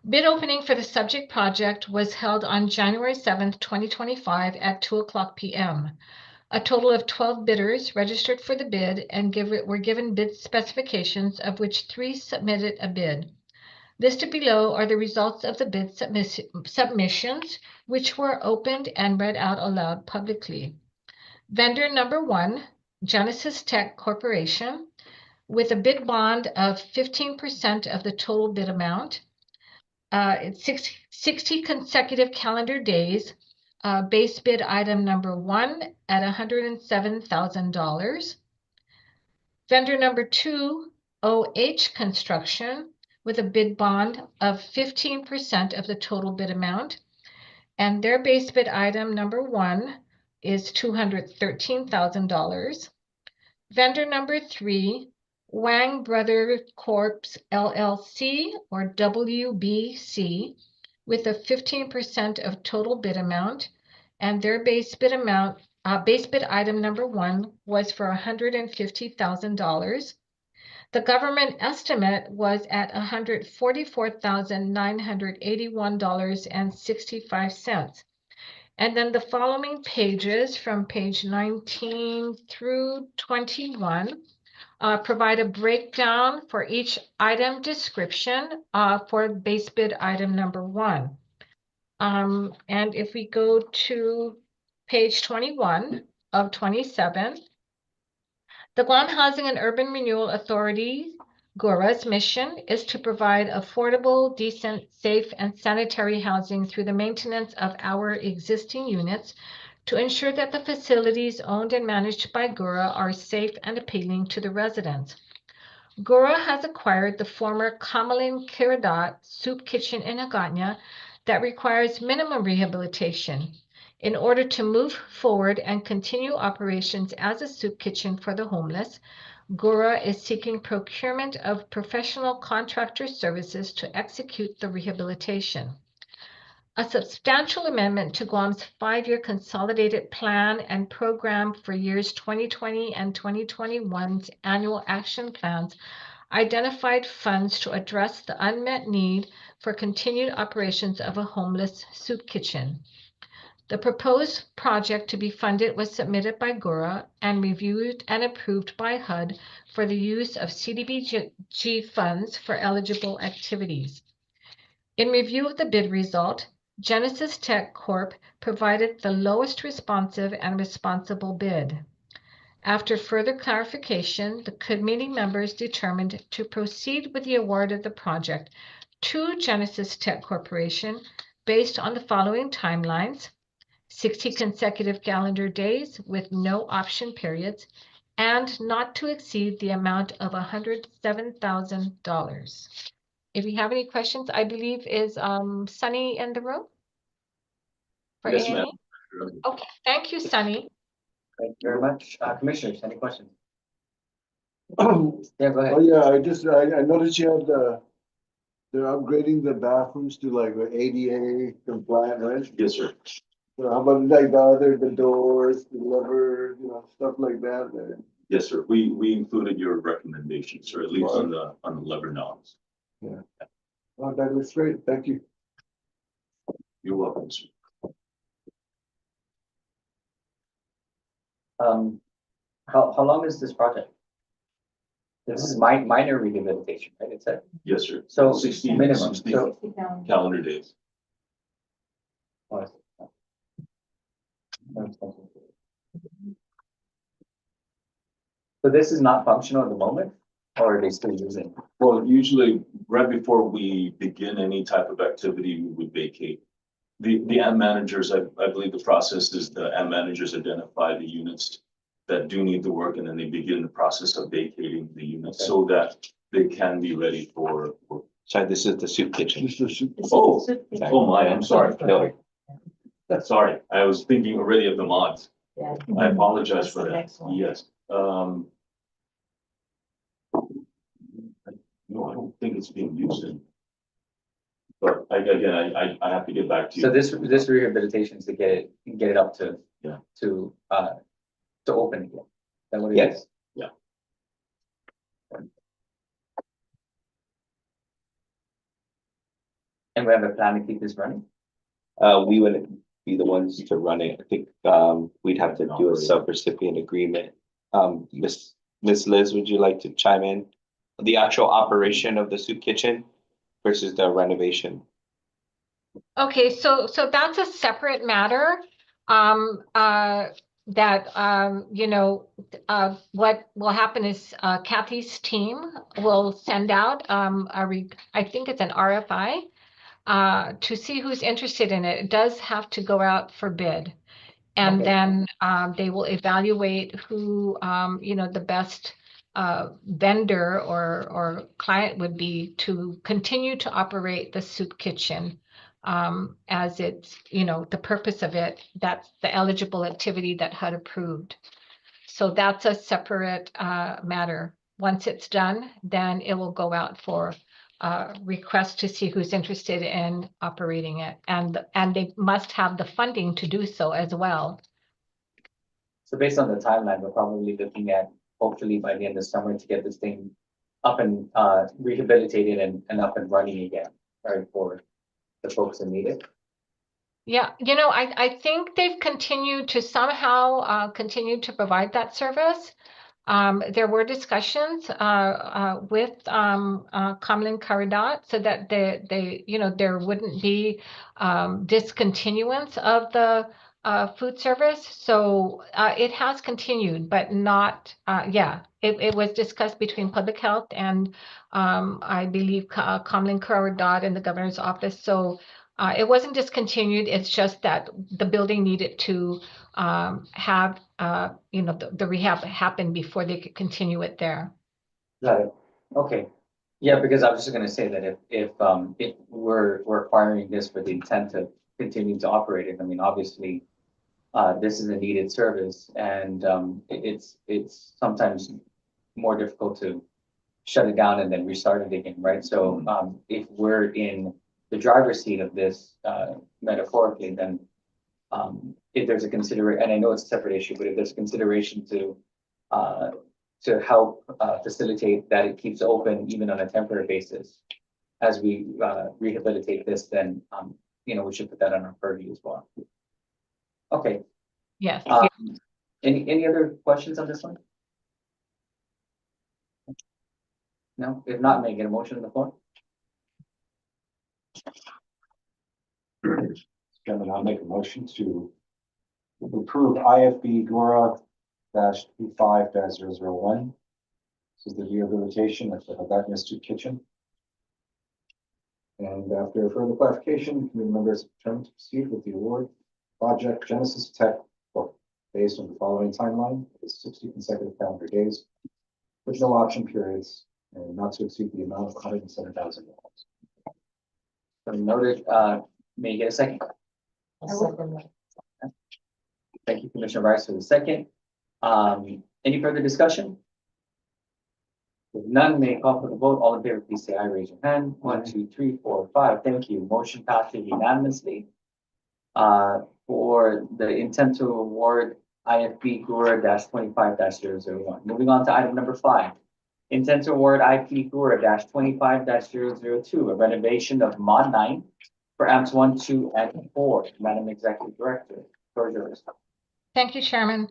Bid opening for the subject project was held on January 7th, 2025 at 2:00 p.m. A total of 12 bidders registered for the bid and were given bid specifications, of which 3 submitted a bid. Listed below are the results of the bid submissions, which were opened and read out aloud publicly. Vendor number 1, Genesis Tech Corporation, with a bid bond of 15% of the total bid amount. It's 60 consecutive calendar days. Base bid item number 1 at $107,000. Vendor number 2, OH Construction, with a bid bond of 15% of the total bid amount. And their base bid item number 1 is $213,000. Vendor number 3, Wang Brother Corp. LLC, or WBC, with a 15% of total bid amount, and their base bid item number 1 was for $150,000. The government estimate was at $144,981.65. And then the following pages from page 19 through 21 provide a breakdown for each item description for base bid item number 1. And if we go to page 21 of 27, the Guam Housing and Urban Renewal Authority, GHURA's mission is to provide affordable, decent, safe, and sanitary housing through the maintenance of our existing units to ensure that the facilities owned and managed by GHURA are safe and appealing to the residents. GHURA has acquired the former Kamalin Kiradat Soup Kitchen in Hagatna that requires minimum rehabilitation. In order to move forward and continue operations as a soup kitchen for the homeless, GHURA is seeking procurement of professional contractor services to execute the rehabilitation. A substantial amendment to Guam's 5-year consolidated plan and program for years 2020 and 2021's annual action plans identified funds to address the unmet need for continued operations of a homeless soup kitchen. The proposed project to be funded was submitted by GHURA and reviewed and approved by HUD for the use of CDBG funds for eligible activities. In review of the bid result, Genesis Tech Corp. Provided the lowest responsive and responsible bid. After further clarification, the committee members determined to proceed with the award of the project to Genesis Tech Corporation based on the following timelines: 60 consecutive calendar days with no option periods, and not to exceed the amount of $107,000. If you have any questions, I believe is Sunny in the room? For Yes, A&E? ma'am. Okay, thank you, Sunny. Thank you very much. Commissioners, any questions? Oh, Yeah, go ahead. yeah, I noticed you have they're upgrading the bathrooms to like the ADA compliant, right? Yes, sir. So how about like the doors, the lever, stuff like that? Yes, sir. We included your recommendations, or at least on the lever knobs. Yeah. Oh, that was great. Thank you. You're welcome, sir. How long is this project? This is minor rehabilitation, right? It said, Yes, sir. so 16 minimum, 16 so. calendar days. So this is not functional at the moment, or are they still using? Well, usually right before we begin any type of activity, we would vacate. The AM managers, I believe the process is the AM managers identify the units that do need the work, and then they begin the process of vacating the units so that they can be ready for. Sorry, this is the soup kitchen. Oh, oh my, I'm sorry. No. Sorry, I was thinking already of the mods. Yeah. I apologize for That's the that. next one. Yes. No, I don't think it's being used in. But again, I have to get back to you. So this rehabilitation is to get it up to. Yeah. To open again. Is that what it Yes. is? Yeah. And we have a plan to keep this running? We wouldn't be the ones to run it. I think, we'd have to do a sub-recipient agreement. Miss Liz, would you like to chime in? The actual operation of the soup kitchen versus the renovation? Okay, so that's a separate matter. What will happen is Kathy's team will send out I think it's an RFI to see who's interested in it. It does have to go out for bid. And Okay. then they will evaluate who the best vendor or client would be to continue to operate the soup kitchen. As it's, the purpose of it, that's the eligible activity that HUD approved. So that's a separate matter. Once it's done, then it will go out for request to see who's interested in operating it. And they must have the funding to do so as well. So based on the timeline, we're probably looking at hopefully by the end of summer to get this thing up and rehabilitated and up and running again, right, for the folks that need it. Yeah, I think they've continued to somehow continue to provide that service. There were discussions with Kamlin Karadot so that there wouldn't be discontinuance of the food service. So it has continued, but not, it was discussed between public health and I believe Kamlin Karadot and the governor's office. So it wasn't discontinued. It's just that the building needed to have the rehab happen before they could continue it there. Got it. Okay. Yeah, because I was just gonna say that if we're acquiring this for the intent to continue to operate it, I mean, obviously, this is a needed service and it's sometimes more difficult to shut it down and then restart it again, right? So if we're in the driver's seat of this metaphorically, then if there's a consideration, and I know it's a separate issue, but if there's consideration to help facilitate that it keeps open even on a temporary basis as we rehabilitate this, then we should put that on our purview as well. Okay. Yes. Any other questions on this one? No, if not, may I get a motion on the floor? Chairman, I'll make a motion to approve IFB GHURA -25-001. This is the rehabilitation of the Hagatna Soup Kitchen. And after further clarification, committee members have determined to proceed with the award project Genesis Tech book based on the following timeline: it's 60 consecutive calendar days with no option periods and not to exceed the amount of $107,000. So noted, may I get a second? Thank you, Commissioner Rice, for the second. Any further discussion? If none, may I call for the vote. All in favor, please say aye, raise your hand. 1, 2, 3, 4, 5. Thank you. Motion passes unanimously. For the intent to award IFB GHURA -25-001. Moving on to item number 5. Intent to award IP GHURA -25-002, a renovation of Mod 9 for amps 1, 2, and 4. Madam Executive Director, floor is yours. Thank you, Chairman.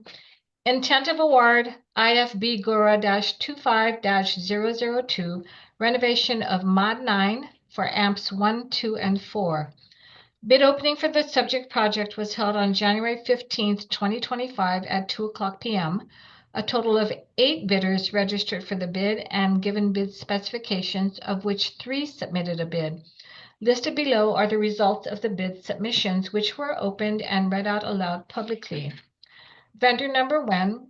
Intent of award, IFB GURA -25-002, renovation of Mod 9 for amps 1, 2, and 4. Bid opening for the subject project was held on January 15th, 2025 at 2:00 p.m. A total of 8 bidders registered for the bid and given bid specifications, of which 3 submitted a bid. Listed below are the results of the bid submissions, which were opened and read out aloud publicly. Vendor number one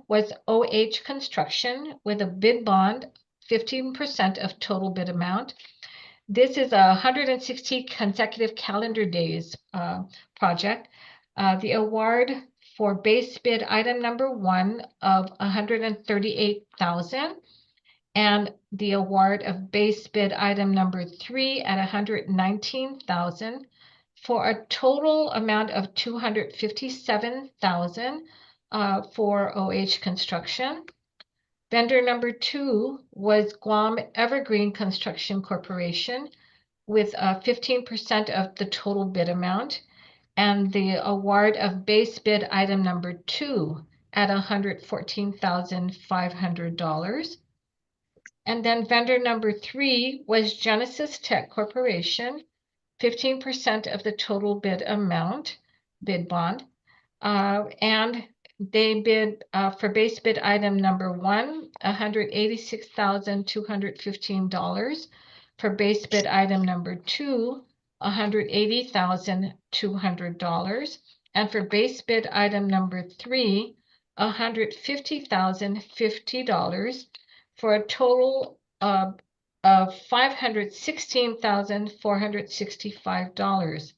was OH Construction with a bid bond 15% of total bid amount. This is a 160 consecutive calendar days project. The award for base bid item number 1 of 138,000 and the award of base bid item number 3 at 119,000 for a total amount of 257,000 for OH Construction. Vendor number 2 was Guam Evergreen Construction Corporation with 15% of the total bid amount and the award of base bid item number 2 at $114,500. And then vendor number 3 was Genesis Tech Corporation, 15% of the total bid amount, bid bond. And they bid for base bid item number 1, $186,215. For base bid item number 2, $180,200. And for base bid item number 3, $150,050 for a total of $516,465.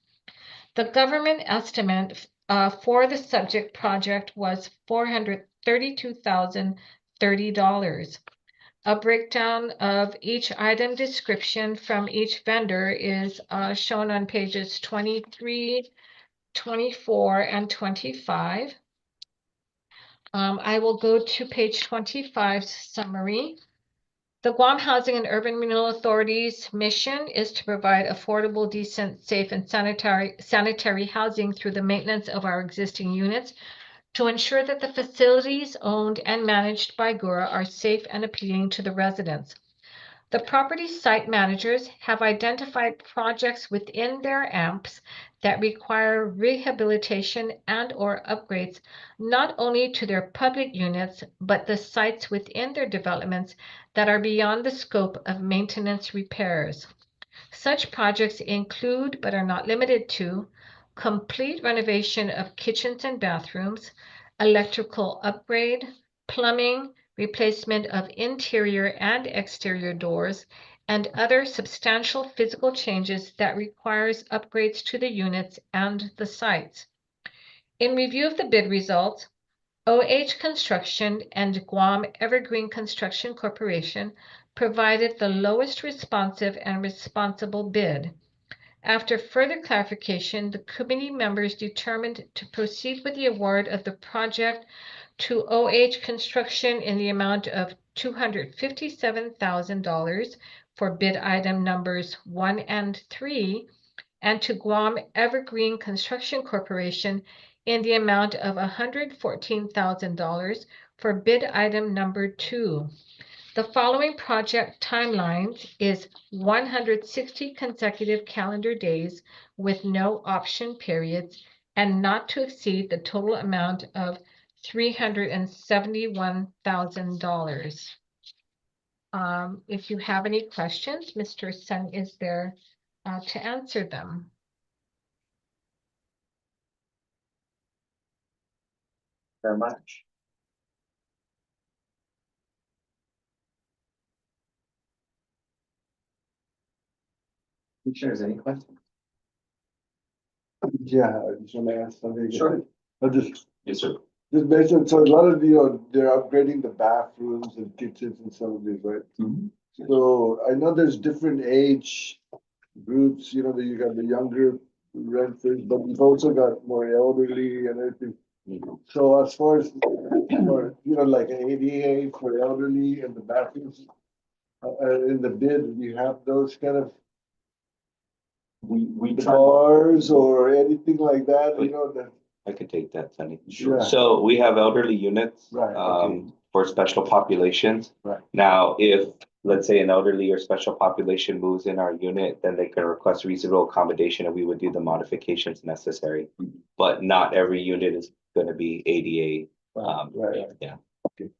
The government estimate for the subject project was $432,030. A breakdown of each item description from each vendor is shown on pages 23, 24, and 25. I will go to page 25 summary. The Guam Housing and Urban Renewal Authority's mission is to provide affordable, decent, safe, and sanitary housing through the maintenance of our existing units to ensure that the facilities owned and managed by GURA are safe and appealing to the residents. The property site managers have identified projects within their AMPs that require rehabilitation and/or upgrades not only to their public units, but the sites within their developments that are beyond the scope of maintenance repairs. Such projects include, but are not limited to, complete renovation of kitchens and bathrooms, electrical upgrade, plumbing, replacement of interior and exterior doors, and other substantial physical changes that requires upgrades to the units and the sites. In review of the bid results, OH Construction and Guam Evergreen Construction Corporation provided the lowest responsive and responsible bid. After further clarification, the committee members determined to proceed with the award of the project to OH Construction in the amount of $257,000 for bid item numbers 1 and 3, and to Guam Evergreen Construction Corporation in the amount of $114,000 for bid item number 2. The following project timelines is 160 consecutive calendar days with no option periods and not to exceed the total amount of $371,000. If you have any questions, Mr. Sun is there to answer them. Very much. Commissioners, any questions? Yeah, I just want to ask something. Sure. I just Yes, sir. based on, so a lot of they're upgrading the bathrooms and kitchens and some of these, right? Mhm. So I know there's different age groups, that you got the younger renters, but you've also got more elderly and everything. So as far as, like an ADA for elderly and the bathrooms, in the bid, do you have those kind of We try, bars or anything like that, that I could take that, Sunny. Sure. So we have elderly units. Right, okay. For special populations. Right. Now, if, let's say, an elderly or special population moves in our unit, then they can request reasonable accommodation and we would do the modifications necessary. Mhm. But not every unit is gonna be ADA. Right. Yeah. Okay.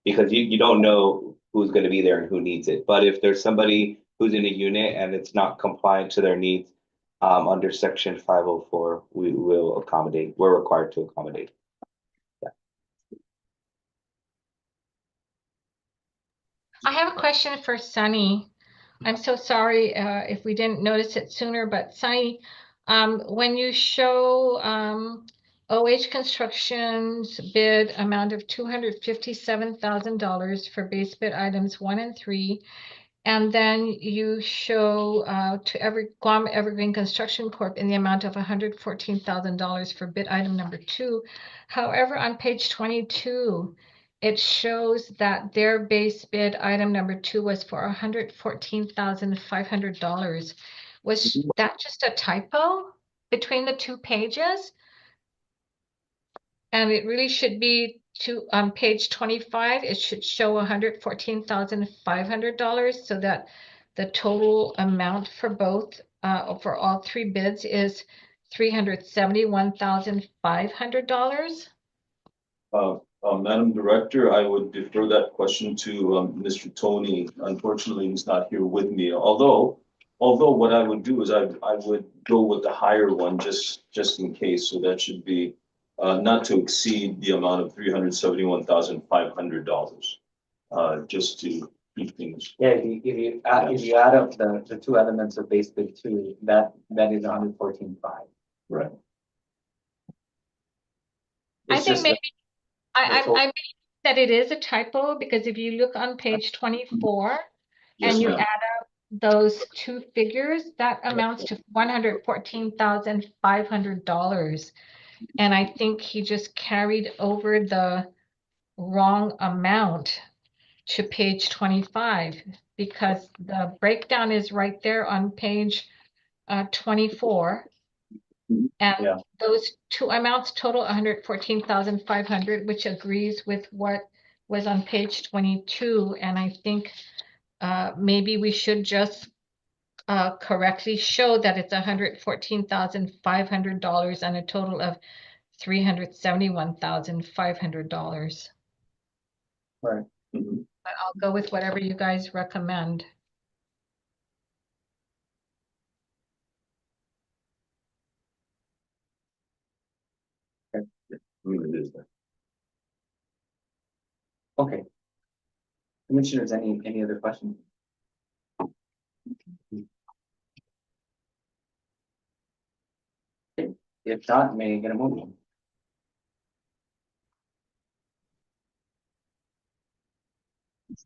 Because you don't know who's gonna be there and who needs it. But if there's somebody who's in a unit and it's not compliant to their needs, under section 504, we will accommodate, we're required to accommodate. I have a question for Sunny. I'm so sorry if we didn't notice it sooner, but Sunny, when you show OH Construction's bid amount of $257,000 for base bid items 1 and 3, and then you show to Guam Evergreen Construction Corp in the amount of $114,000 for bid item number 2. However, on page 22, it shows that their base bid item number 2 was for $114,500. Was that just a typo between the two pages? And it really should be on page 25, it should show $114,500 so that the total amount for both, for all 3 bids is $371,500. Madam Director, I would defer that question to Mr. Tony. Unfortunately, he's not here with me. Although what I would do is I would go with the higher one just in case. So that should be not to exceed the amount of $371,500. Just to keep things. Yeah, if you add up the 2 elements of base bid 2, that is 114,500. Right. I It's think just maybe I total- think that it is a typo because if you look on page 24 Yes, and you ma'am. add up those 2 figures, that amounts to $114,500. And I think he just carried over the wrong amount to page 25 because the breakdown is right there on page 24. And Yeah. those 2 amounts total 114,500, which agrees with what was on page 22. And I think maybe we should just correctly show that it's $114,500 and a total of $371,500. Right. Mhm. But I'll go with whatever you guys recommend. Okay. Commissioners, any other questions? If not, may I get a motion?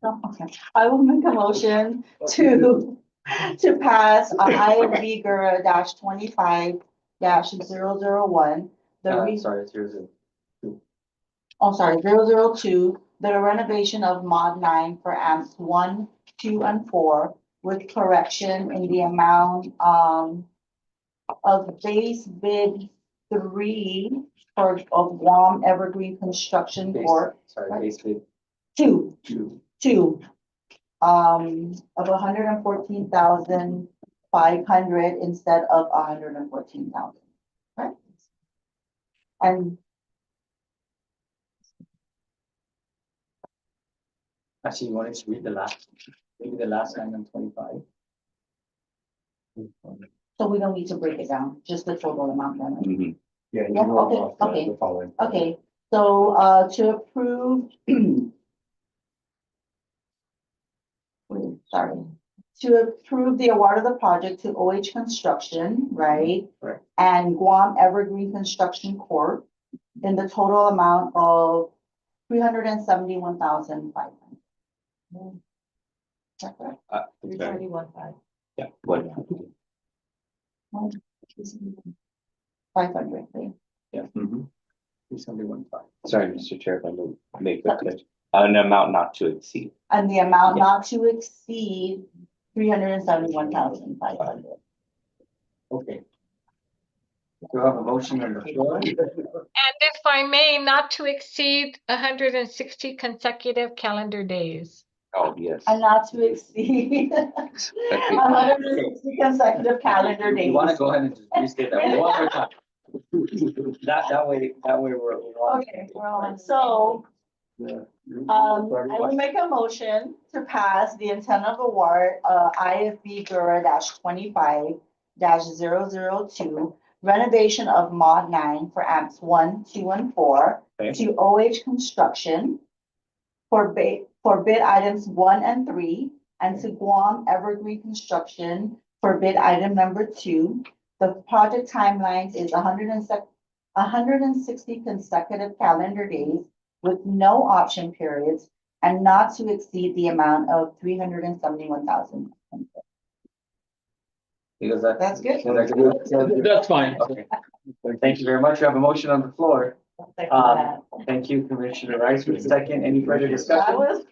Okay, I will make a motion to pass IMV GHURA -25-001. Sorry, it's yours. 002, the renovation of mod 9 for amps 1, 2, and 4 with correction in the amount of base bid 3 of Guam Evergreen Construction Corp. Sorry, base bid 2 2. of 114,500 instead of 114,000. Right? And Actually, you wanted to read maybe the last line on 25. so we don't need to break it down, just the total amount then. Right? Mhm. Yeah, you Yeah, go okay, off okay. the following. Okay, so to approve. Wait, sorry. To approve the award of the project to OH Construction, right? Right. And Guam Evergreen Construction Corp. In the total amount of $371,500. Sorry. 371,500. Yeah. What? 500. Right? Yeah. Mhm. 371,500. Sorry, Mr. Chair, if I may make that clear. An amount not to exceed. And the amount not to exceed 371,500. Okay. Do you have a motion on the floor? And if I may, not to exceed 160 consecutive calendar days. Oh, yes. And not to exceed 160 consecutive calendar You days. wanna go ahead and just restate that one more time? That way we're on. Okay, we're on. So, I will make a motion to pass the intent of award, IFB GHURA -25 -002 renovation of Mod 9 for amps 1, 2, and 4 Okay. to OH Construction for bid items 1 and 3, and to Guam Evergreen Construction for bid item number 2. The project timeline is 160 consecutive calendar days with no option periods and not to exceed the amount of 371,000. Because That's good. That's good. That's fine. Okay, thank you very much. We have a motion on the floor. Thank you, Commissioner Rice, for the second. Any further That discussion? was,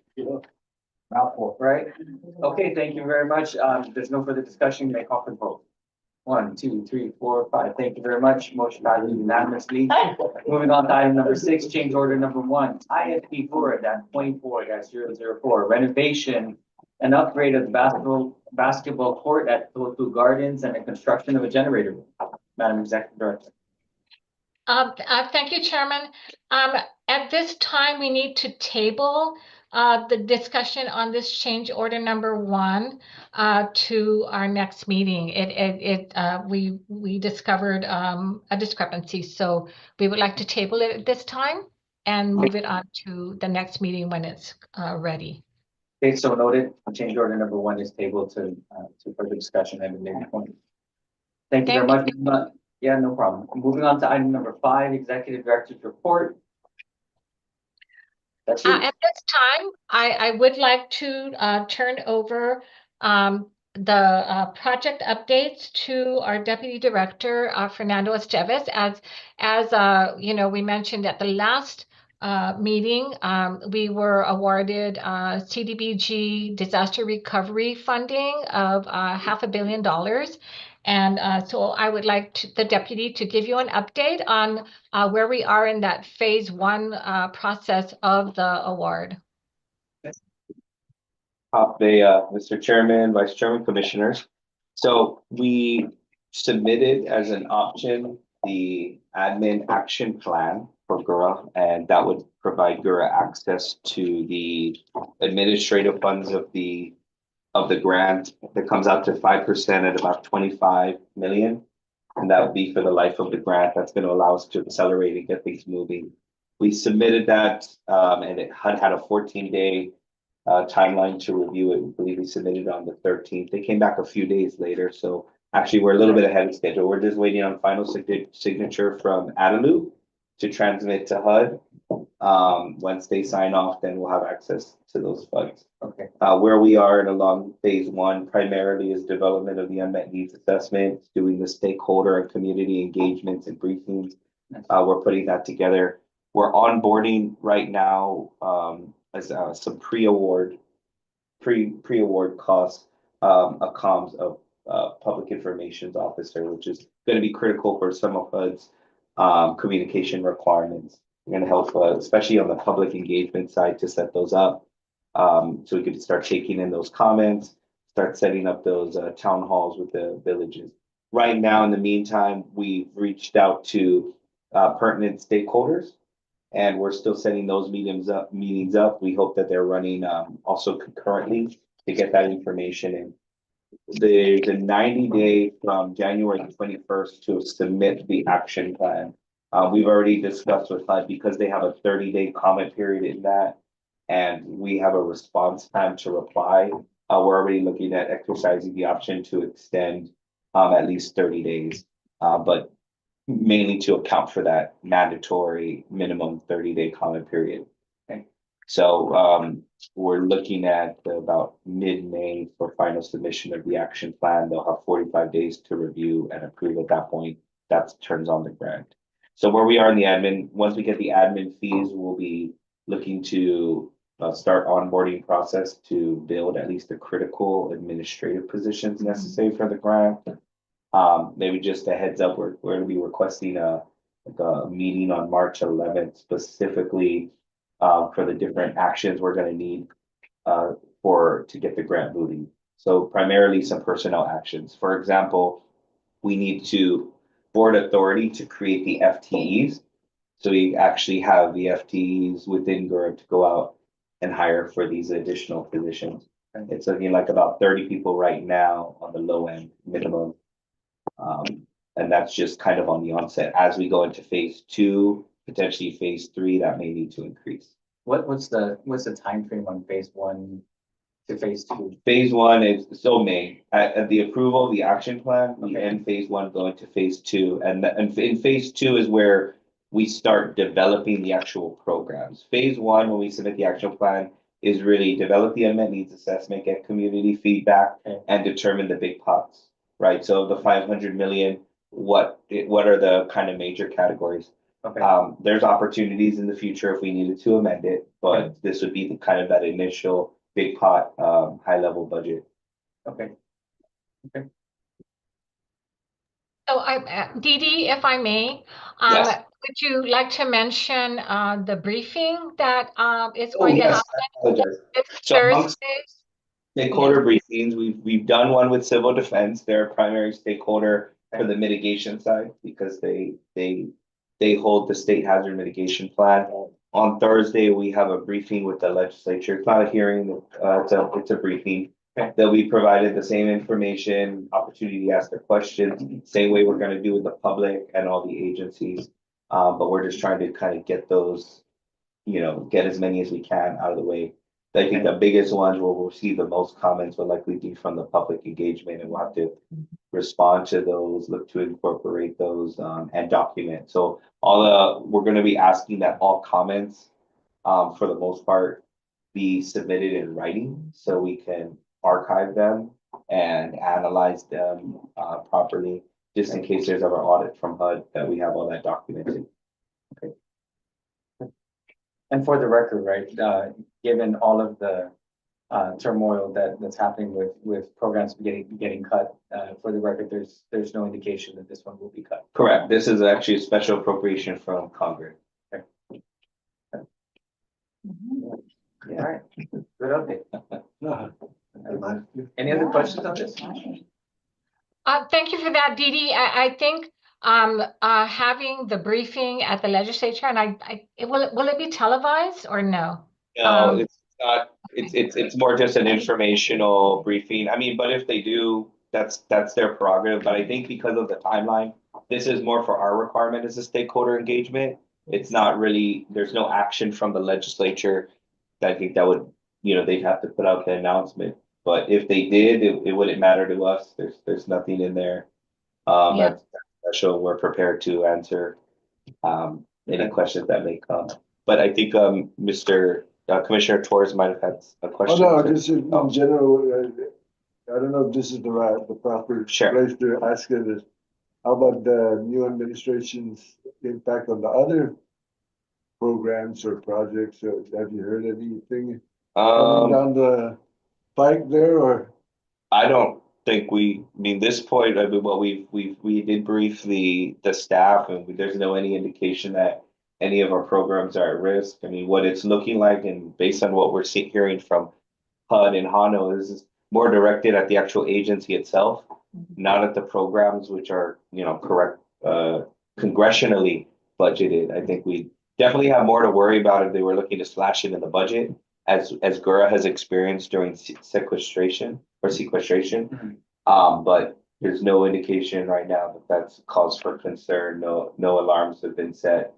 Mouthful. Right? Okay, thank you very much. If there's no further discussion, may I call for the vote? 1, 2, 3, 4, 5. Thank you very much. Motion passes unanimously. Moving on to item number 6, change order number 1, IFB GHURA -24-004, renovation and upgrade of the basketball court at Totu Gardens and the construction of a generator room. Madam Executive Director. Thank you, Chairman. At this time, we need to table the discussion on this change order number 1 to our next meeting. We discovered a discrepancy, so we would like to table it at this time and move it on to the next meeting when it's ready. Okay, so noted. Change order number 1 is tabled to further discussion at the next point. Thank you very much. Yeah, no problem. Moving on to item number 5, Executive Director's report. That's you. At this time, I would like to turn over the project updates to our Deputy Director, Fernando Esteves. As you know, we mentioned at the last meeting, we were awarded CDBG disaster recovery funding of $500 million. And so I would like the deputy to give you an update on where we are in that phase 1 process of the award. Mr. Chairman, Vice Chairman, Commissioners. So we submitted as an option the admin action plan for GHURA, and that would provide GHURA access to the administrative funds of the grant that comes out to 5% at about 25 million. And that would be for the life of the grant. That's going to allow us to accelerate and get things moving. We submitted that and it had a 14-day timeline to review it. We believe we submitted on the 13th. They came back a few days later. So actually we're a little bit ahead of schedule. We're just waiting on final signature from Adelu to transmit to HUD. Once they sign off, then we'll have access to those funds. Okay. Where we are along phase 1 primarily is development of the unmet needs assessment, doing the stakeholder and community engagements and briefings. We're putting that together. We're onboarding right now as some pre-award costs, a comms of public information officer, which is going to be critical for some of HUD's communication requirements. We're going to help, especially on the public engagement side, to set those up. So we could start taking in those comments, start setting up those town halls with the villages. Right now, in the meantime, we've reached out to pertinent stakeholders, and we're still setting those meetings up. We hope that they're running also concurrently to get that information in. The 90-day from January 21st to submit the action plan. We've already discussed with HUD because they have a 30-day comment period in that, and we have a response time to reply. We're already looking at exercising the option to extend at least 30 days, but mainly to account for that mandatory minimum 30-day comment period. Okay. So we're looking at about mid-May for final submission of the action plan. They'll have 45 days to review and approve at that point. That turns on the grant. So where we are in the admin, once we get the admin fees, we'll be looking to start onboarding process to build at least the critical administrative positions necessary for the grant. Maybe just a heads up, we're gonna be requesting like a meeting on March 11th specifically for the different actions we're gonna need to get the grant moving. So primarily some personnel actions. For example, we need to board authority to create the FTEs. So we actually have the FTEs within GHURA to go out and hire for these additional positions. It's looking like about 30 people right now on the low end minimum. And that's just kind of on the onset. As we go into phase 2, potentially phase 3, that may need to increase. What's the timeframe on phase 1 to phase 2? Phase 1 is still May. At the approval of the action plan, we end phase 1, go into phase 2. And in phase 2 is where we start developing the actual programs. Phase 1, when we submit the action plan, is really develop the unmet needs assessment, get community feedback, and determine the big pots, right? So the 500 million, what are the kind of major categories? Okay. There's opportunities in the future if we needed to amend it, but this would be the kind of that initial big pot, high level budget. Okay. So Dee Dee, if I may, Yes. would you like to mention the briefing that is Oh, going to yes, happen I apologize. this So amongst Thursday? stakeholder briefings, we've done one with civil defense. They're a primary stakeholder for the mitigation side because they hold the state hazard mitigation plan. On Thursday, we have a briefing with the legislature. It's not a hearing, it's a briefing. They'll be provided the same information, opportunity to ask their questions, same way we're gonna do with the public and all the agencies. But we're just trying to kind of get those, get as many as we can out of the way. I think the biggest ones where we'll receive the most comments will likely be from the public engagement, and we'll have to respond to those, look to incorporate those, and document. So we're gonna be asking that all comments, for the most part, be submitted in writing, so we can archive them and analyze them, properly, just in case there's ever audit from HUD, that we have all that documented. And for the record, right, given all of the turmoil that's happening with programs getting cut, for the record, there's no indication that this one will be cut. Correct. This is actually a special appropriation from Congress. All right, good update. Any other questions on this? Thank you for that, Dee Dee. I think having the briefing at the legislature, and will it be televised or no? No, it's not. It's more just an informational briefing. I mean, but if they do, that's their prerogative. But I think because of the timeline, this is more for our requirement as a stakeholder engagement. It's not really, there's no action from the legislature. I think that would, they'd have to put out the announcement. But if they did, it wouldn't matter to us. There's nothing in there. That's special. We're prepared to answer any questions that may come. But I think Mr. Commissioner Torres might have had a question. Oh, no, just in general, I don't know if this is the proper place to ask it is, how about the new administration's impact on the other programs or projects? Have you heard anything coming down the pike there, or? I don't think this point, I mean, what we did brief the staff, and there's any indication that any of our programs are at risk. I mean, what it's looking like, and based on what we're hearing from HUD and HANO, is more directed at the actual agency itself, not at the programs, which are, correct, congressionally budgeted. I think we definitely have more to worry about if they were looking to slash it in the budget, as GHURA has experienced during sequestration. But there's no indication right now that that's cause for concern. No alarms have been set.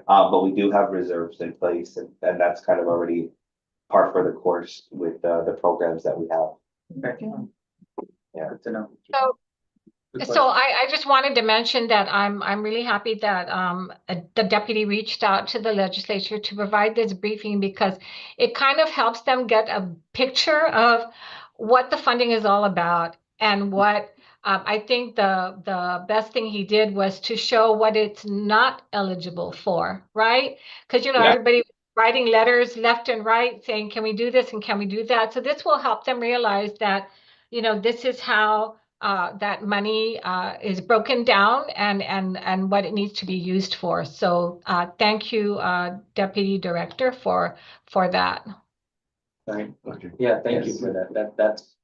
But we do have reserves in place, and that's kind of already par for the course with the programs that we have. Yeah, good to know. So I just wanted to mention that I'm really happy that the deputy reached out to the legislature to provide this briefing, because it kind of helps them get a picture of what the funding is all about, and what I think the best thing he did was to show what it's not eligible for, right? Because everybody was writing letters left and right saying, can we do this and can we do that? So this will help them realize that this is how that money is broken down and what it needs to be used for. So thank you, Deputy Director, for that. Right. Okay. Yeah, thank you Yes. for that. That's,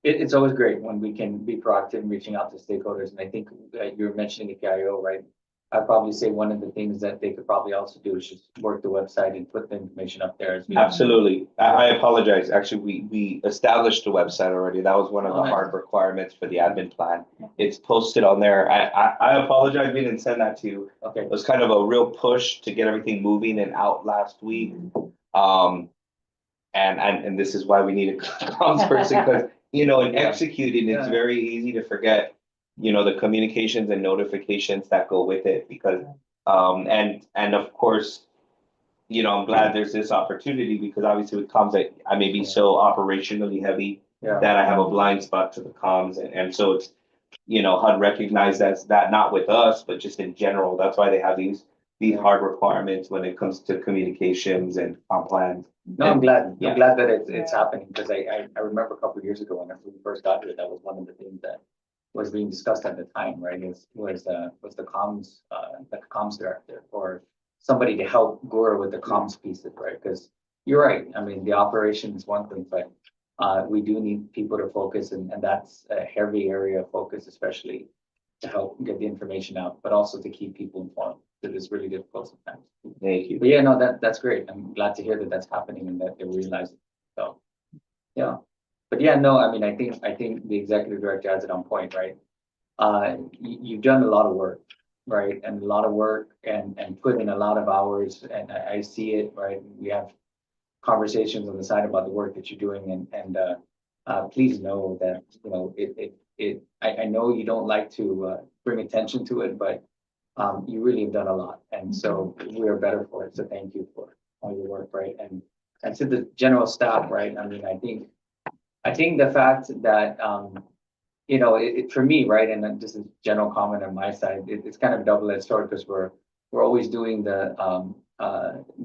it's always great when we can be proactive in reaching out to stakeholders. And I think you were mentioning the PIO, right? I'd probably say one of the things that they could probably also do is just work the website and put the information up there as well. Absolutely. I apologize. Actually, we established the website already. That was one of the hard requirements for the admin plan. It's posted on there. I apologize, we didn't send that to you. Okay. It was kind of a real push to get everything moving and out last week. And this is why we need a comms person, because, you know, in Yeah. executing, it's Yeah. very easy to forget, you know, the communications and notifications that go with it, because, and of course, you know, I'm glad there's this opportunity, because obviously with comms, I may be so operationally heavy Yeah. that I have a blind spot to the comms, and so it's, you know, HUD recognized that not with us, but just in general. That's why they have these hard requirements when it comes to communications and comp plans. No, I'm glad. Yeah. I'm glad that it's happening, because I remember a couple of years ago when we first got here, that was one of the things that was being discussed at the time, right? Was the comms director, or somebody to help GHURA with the comms pieces, right? Because you're right. I mean, the operation is one thing, but we do need people to focus, and that's a heavy area of focus, especially to help get the information out, but also to keep people informed, because it's really difficult sometimes. Thank you. But yeah, no, that's great. I'm glad to hear that that's happening and that they realize it. So, yeah. But yeah, no, I mean, I think the executive director has it on point, right? You've done a lot of work, right? And a lot of work and put in a lot of hours, and I see it, right? We have conversations on the side about the work that you're doing, and please know that, you know, I know you don't like to bring attention to it, but you really have done a lot, and so we are better for it. So thank you for all your work, right? And to the general staff, right? I mean, I think the fact that you know, for me, right, and then just a general comment on my side, it's kind of a double-edged sword, because we're always doing the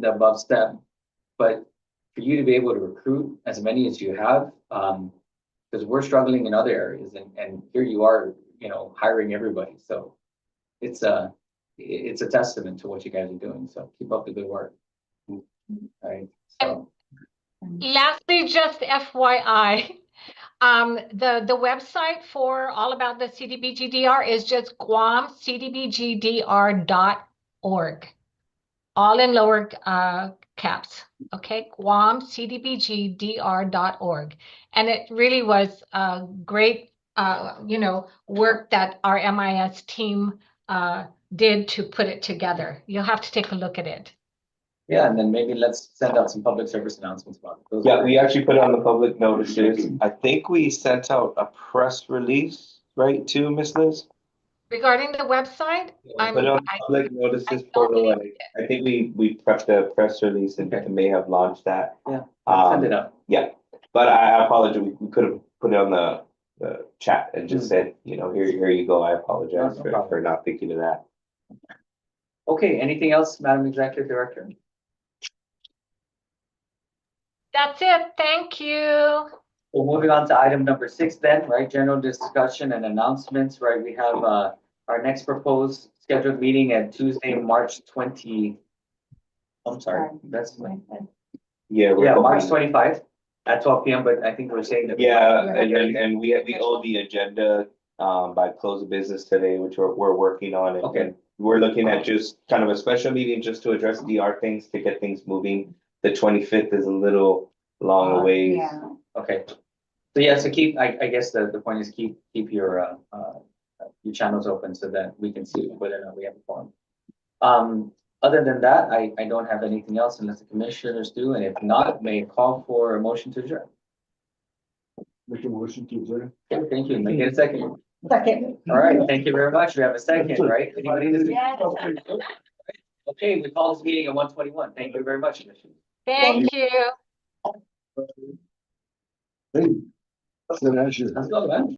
above step, but for you to be able to recruit as many as you have, because we're struggling in other areas, and here you are, you know, hiring everybody. So it's a testament to what you guys are doing. So keep up the good work. Right. So Lastly, just FYI, the website for all about the CDBGDR is just guamcdbgdr.org, all in lower caps. Okay, guamcdbgdr.org, and it really was great, you know, work that our MIS team did to put it together. You'll have to take a look at it. yeah, and then maybe let's send out some public service announcements about it. Yeah, we actually put it on the public notices. I think we sent out a press release, right, too, Miss Liz? Regarding the website, Put it on public notices portal, and I think we prepped a press release and may have launched that. Yeah, let's send it out. Yeah, but I apologize, we could have put it on the chat and just said, you know, here you go. I apologize No for problem. not thinking of that. Okay, anything else, Madam Executive Director? That's it. Thank you. Well, moving on to item number 6 then, right, general discussion and announcements, right? We have our next proposed scheduled meeting at Tuesday, March 20. I'm sorry, that's, Yeah, yeah, March 25 at 12 p.m., but I think we're saying that. Yeah, and we owe the agenda by close of business today, which we're working on. Okay. And we're looking at just kind of a special meeting just to address DR things, to get things moving. The 25th is a little long away. Yeah. Okay. So yeah, so keep, I guess the point is keep your channels open so that we can see whether or not we have a forum. Other than that, I don't have anything else unless the commissioners do, and if not, may I call for a motion to adjourn. Make a motion to adjourn. Okay, thank you. Make it a second. Second. All right, thank you very much. We have a second, right? Anybody? Yes. Okay, we call this meeting at 1:21. Thank you very much, Commissioner. Thank you. Hey, that's an answer. Let's go, man.